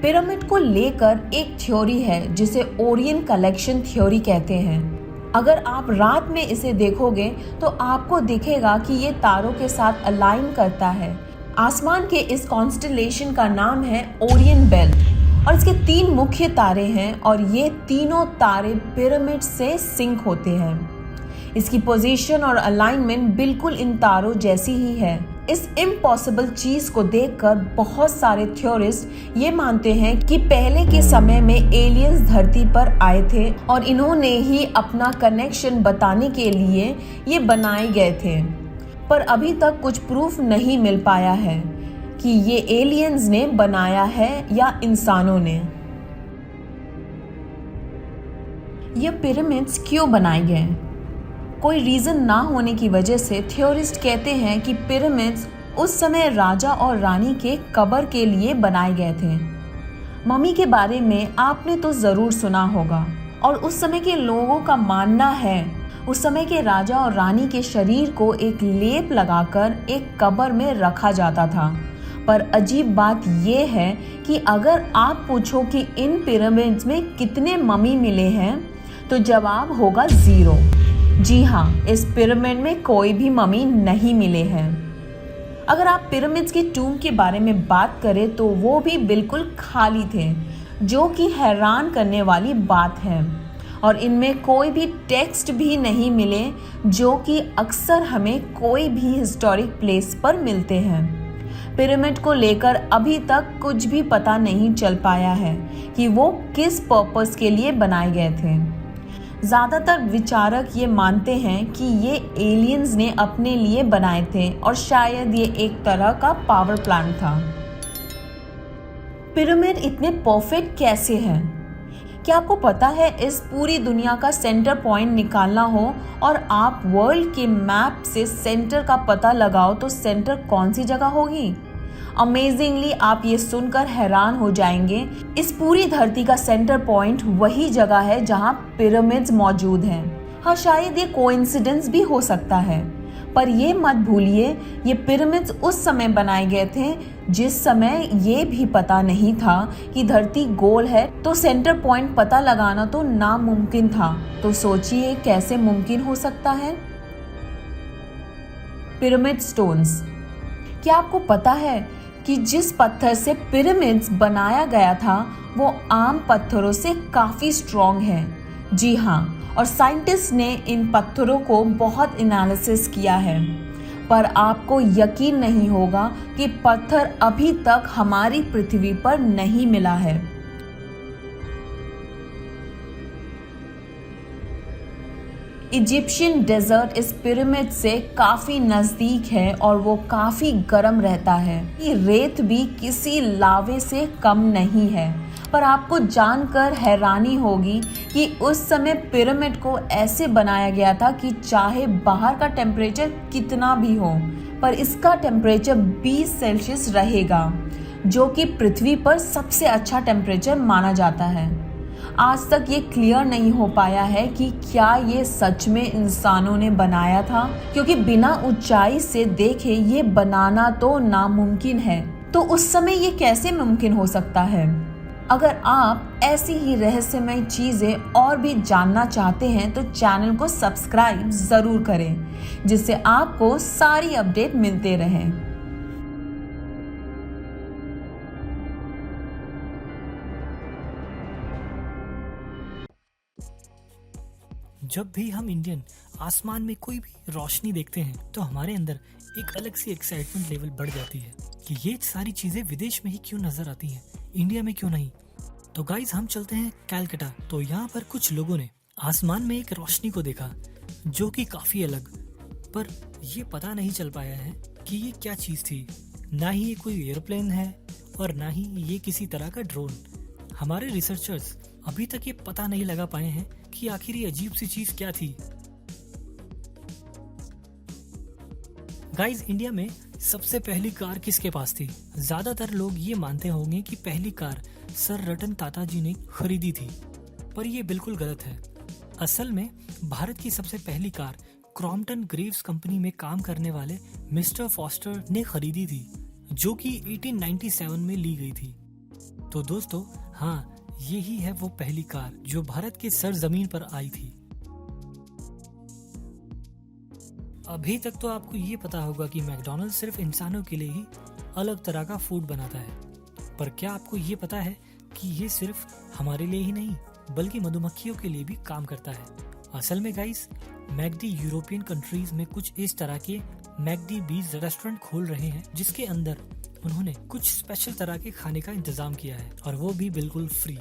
पिरामिड को लेकर एक थ्योरी है जिसे ओरियन कलेक्शन थ्योरी कहते हैं। अगर आप रात में इसे देखोगे तो आपको दिखेगा कि ये तारों के साथ अलाइन करता है। आसमान के इस कॉन्स्टेलेशन का नाम है ओरियन बेल्ट और इसके 3 मुख्य तारे हैं और ये तीनों तारे पिरामिड से सिंक होते हैं। इसकी पोजीशन और अलाइनमेंट बिल्कुल इन तारों जैसी ही है। इस इम्पॉसिबल चीज को देखकर बहुत सारे थ्योरिस्ट ये मानते हैं कि पहले के समय में एलियंस धरती पर आए थे और इन्होंने ही अपना कनेक्शन बताने के लिए ये बनाए गए थे, पर अभी तक कुछ प्रूफ नहीं मिल पाया है कि ये एलियंस ने बनाया है या इंसानों ने। ये पिरामिड्स क्यों बनाए गए? कोई रीजन ना होने की वजह से थ्योरिस्ट कहते हैं कि पिरामिड्स उस समय राजा और रानी के कब्र के लिए बनाए गए थे। मम्मी के बारे में आपने तो जरूर सुना होगा। और उस समय के लोगों का मानना है उस समय के राजा और रानी के शरीर को एक लेप लगाकर एक कब्र में रखा जाता था। पर अजीब बात यह है कि अगर आप पूछो कि इन पिरामिड्स में कितने मम्मी मिले हैं तो जवाब होगा 0। जी हाँ, इस पिरामिड में कोई भी मम्मी नहीं मिले हैं। अगर आप पिरामिड्स की टूम के बारे में बात करें तो वो भी बिल्कुल खाली थे, जो कि हैरान करने वाली बात है। और इनमें कोई भी टेक्स्ट भी नहीं मिले, जो कि अक्सर हमें कोई भी हिस्टोरिक प्लेस पर मिलते हैं। पिरामिड को लेकर अभी तक कुछ भी पता नहीं चल पाया है कि वो किस पर्पस के लिए बनाए गए थे। ज़्यादातर विचारक ये मानते हैं कि ये एलियंस ने अपने लिए बनाए थे और शायद ये एक तरह का पावर प्लांट था। पिरामिड इतने परफेक्ट कैसे हैं? क्या आपको पता है इस पूरी दुनिया का सेंटर पॉइंट निकालना हो और आप वर्ल्ड के मैप से सेंटर का पता लगाओ तो सेंटर कौन सी जगह होगी? अमेजिंगली आप ये सुनकर हैरान हो जाएंगे, इस पूरी धरती का सेंटर पॉइंट वही जगह है जहां पिरामिड्स मौजूद हैं। हाँ, शायद ये कोइंसिडेंस भी हो सकता है, पर ये मत भूलिए ये पिरामिड्स उस समय बनाए गए थे जिस समय ये भी पता नहीं था कि धरती गोल है, तो सेंटर पॉइंट पता लगाना तो नामुमकिन था। तो सोचिए कैसे मुमकिन हो सकता है। Pyramid stones. क्या आपको पता है कि जिस पत्थर से पिरामिड्स बनाया गया था वो आम पत्थरों से काफी स्ट्रॉन्ग है? जी हाँ, और साइंटिस्ट ने इन पत्थरों को बहुत एनालिसिस किया है, पर आपको यकीन नहीं होगा कि पत्थर अभी तक हमारी पृथ्वी पर नहीं मिला है। इजिप्शियन डेजर्ट इस पिरामिड से काफी नजदीक है और वो काफी गर्म रहता है। ये रेत भी किसी लावे से कम नहीं है। पर आपको जानकर हैरानी होगी कि उस समय पिरामिड को ऐसे बनाया गया था कि चाहे बाहर का टेम्परेचर कितना भी हो, पर इसका टेम्परेचर 20 सेल्सियस रहेगा, जो कि पृथ्वी पर सबसे अच्छा टेम्परेचर माना जाता है। आज तक ये क्लियर नहीं हो पाया है कि क्या ये सच में इंसानों ने बनाया था, क्योंकि बिना ऊंचाई से देखे ये बनाना तो नामुमकिन है। तो उस समय ये कैसे मुमकिन हो सकता है? अगर आप ऐसी ही रहस्यमय चीजें और भी जानना चाहते हैं तो चैनल को सब्सक्राइब जरूर करें, जिससे आपको सारी अपडेट मिलते रहें। जब भी हम इंडियन आसमान में कोई भी रोशनी देखते हैं तो हमारे अंदर एक अलग सी एक्साइटमेंट लेवल बढ़ जाती है कि ये सारी चीजें विदेश में ही क्यों नजर आती हैं, इंडिया में क्यों नहीं। तो गाइज हम चलते हैं कलकत्ता। तो यहाँ पर कुछ लोगों ने आसमान में एक रोशनी को देखा जो कि काफी अलग, पर ये पता नहीं चल पाया है कि ये क्या चीज थी। ना ही ये कोई एयरप्लेन है और ना ही ये किसी तरह का ड्रोन। हमारे रिसर्चर्स अभी तक ये पता नहीं लगा पाए हैं कि आखिर ये अजीब सी चीज क्या थी। गाइज इंडिया में सबसे पहली कार किसके पास थी? ज्यादातर लोग ये मानते होंगे कि पहली कार सर रतन टाटा जी ने खरीदी थी, पर यह बिल्कुल गलत है। असल में भारत की सबसे पहली कार क्रॉम्पटन ग्रेव्स कंपनी में काम करने वाले मिस्टर फॉस्टर ने खरीदी थी, जो कि 1897 में ली गई थी। तो दोस्तों, हाँ, यही है वो पहली कार जो भारत के सरजमीन पर आई थी। अभी तक तो आपको ये पता होगा कि मैकडॉनल्ड्स सिर्फ इंसानों के लिए ही अलग तरह का फूड बनाता है, पर क्या आपको ये पता है कि ये सिर्फ हमारे लिए ही नहीं बल्कि मधुमक्खियों के लिए भी काम करता है। असल में गाइस, मैकडी यूरोपियन कंट्रीज में कुछ इस तरह के मैकडी बीज रेस्टोरेंट खोल रहे हैं, जिसके अंदर उन्होंने कुछ स्पेशल तरह के खाने का इंतजाम किया है और वो भी बिल्कुल फ्री।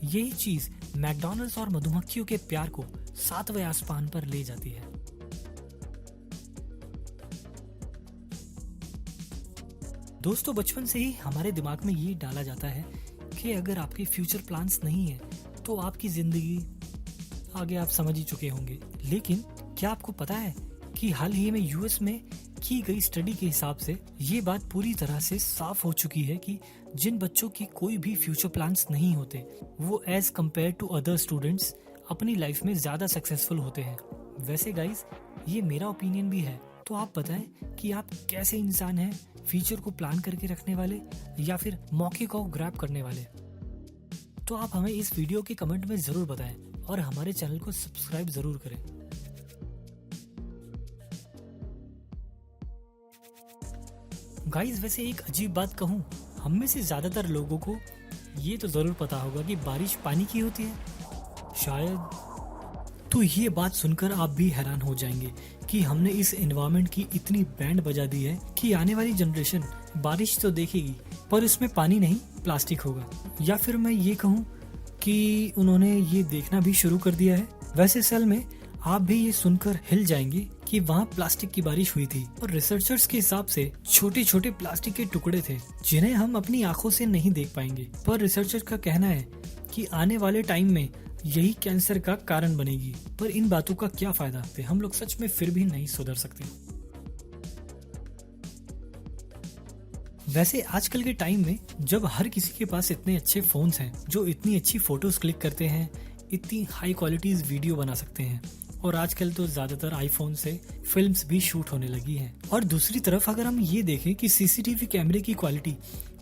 यही चीज मैकडॉनल्ड्स और मधुमक्खियों के प्यार को 7वें आसमान पर ले जाती है। दोस्तों, बचपन से ही हमारे दिमाग में ये डाला जाता है कि अगर आपके फ्यूचर प्लान्स नहीं है तो आपकी जिंदगी आगे आप समझ ही चुके होंगे। लेकिन क्या आपको पता है कि हाल ही में यूएस में की गई स्टडी के हिसाब से ये बात पूरी तरह से साफ हो चुकी है कि जिन बच्चों की कोई भी फ्यूचर प्लान्स नहीं होते वो as compared to other students अपनी लाइफ में ज्यादा सक्सेसफुल होते हैं। वैसे गाइज ये मेरा ओपिनियन भी है, तो आप बताएं कि आप कैसे इंसान हैं, फ्यूचर को प्लान करके रखने वाले या फिर मौके को ग्रैब करने वाले। तो आप हमें इस वीडियो के कमेंट में जरूर बताएं और हमारे चैनल को सब्सक्राइब जरूर करें। गाइस वैसे एक अजीब बात कहूँ, हम में से ज्यादातर लोगों को ये तो जरूर पता होगा कि बारिश पानी की होती है, शायद। तो ये बात सुनकर आप भी हैरान हो जाएंगे कि हमने इस एनवायरनमेंट की इतनी बैंड बजा दी है कि आने वाली जनरेशन बारिश तो देखेगी पर उसमें पानी नहीं प्लास्टिक होगा। या फिर मैं ये कहूँ कि उन्होंने ये देखना भी शुरू कर दिया है। वैसे असल में आप भी ये सुनकर हिल जाएंगे कि वहाँ प्लास्टिक की बारिश हुई थी और रिसर्चर्स के हिसाब से छोटे छोटे प्लास्टिक के टुकड़े थे जिन्हें हम अपनी आंखों से नहीं देख पाएंगे, पर रिसर्चर्स का कहना है कि आने वाले टाइम में यही कैंसर का कारण बनेगी। पर इन बातों का क्या फायदा, हम लोग सच में फिर भी नहीं सुधर सकते। वैसे आजकल के टाइम में जब हर किसी के पास इतने अच्छे फोन्स हैं जो इतनी अच्छी फोटोज क्लिक करते हैं, इतनी हाई क्वालिटीज वीडियो बना सकते हैं, और आजकल तो ज्यादातर आईफोन से फिल्म्स भी शूट होने लगी हैं। और दूसरी तरफ अगर हम ये देखें कि सीसीटीवी कैमरे की क्वालिटी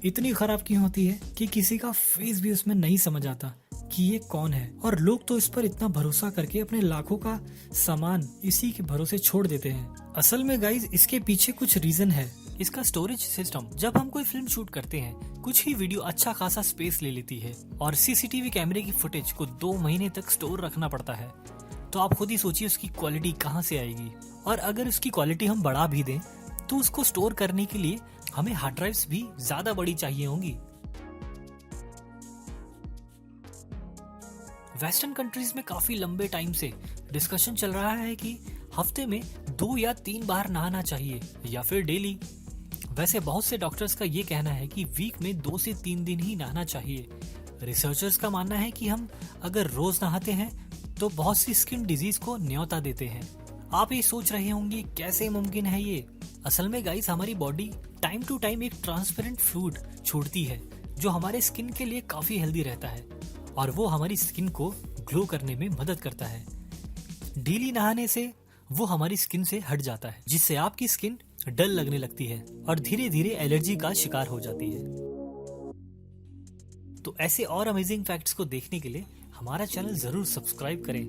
इतनी खराब क्यों होती है कि किसी का फेस भी उसमें नहीं समझ आता कि ये कौन है, और लोग तो इस पर इतना भरोसा करके अपने लाखों का सामान इसी के भरोसे छोड़ देते हैं। असल में गाइज इसके पीछे कुछ रीजन है। इसका स्टोरेज सिस्टम, जब हम कोई फिल्म शूट करते हैं कुछ ही वीडियो अच्छा खासा स्पेस ले लेती है और सीसीटीवी कैमरे की फुटेज को 2 महीने तक स्टोर रखना पड़ता है। तो आप खुद ही सोचिए उसकी क्वालिटी कहाँ से आएगी। और अगर उसकी क्वालिटी हम बढ़ा भी दें तो उसको स्टोर करने के लिए हमें हार्ड ड्राइव्स भी ज्यादा बड़ी चाहिए होंगी। वेस्टर्न कंट्रीज में काफी लंबे टाइम से डिस्कशन चल रहा है कि हफ्ते में 2 या 3 बार नहाना चाहिए या फिर डेली। वैसे बहुत से डॉक्टर्स का ये कहना है कि वीक में 2 से 3 दिन ही नहाना चाहिए। रिसर्चर्स का मानना है कि हम अगर रोज नहाते हैं तो बहुत सी स्किन डिजीज को न्योता देते हैं। आप ये सोच रहे होंगे कैसे मुमकिन है ये। असल में गाइस हमारी बॉडी टाइम टू टाइम एक ट्रांसपेरेंट फ्लूइड छोड़ती है जो हमारे स्किन के लिए काफी हेल्दी रहता है और वो हमारी स्किन को ग्लो करने में मदद करता है। डेली नहाने से वो हमारी स्किन से हट जाता है जिससे आपकी स्किन डल लगने लगती है और धीरे धीरे एलर्जी का शिकार हो जाती है। तो ऐसे और अमेजिंग फैक्ट्स को देखने के लिए हमारा चैनल जरूर सब्सक्राइब करें।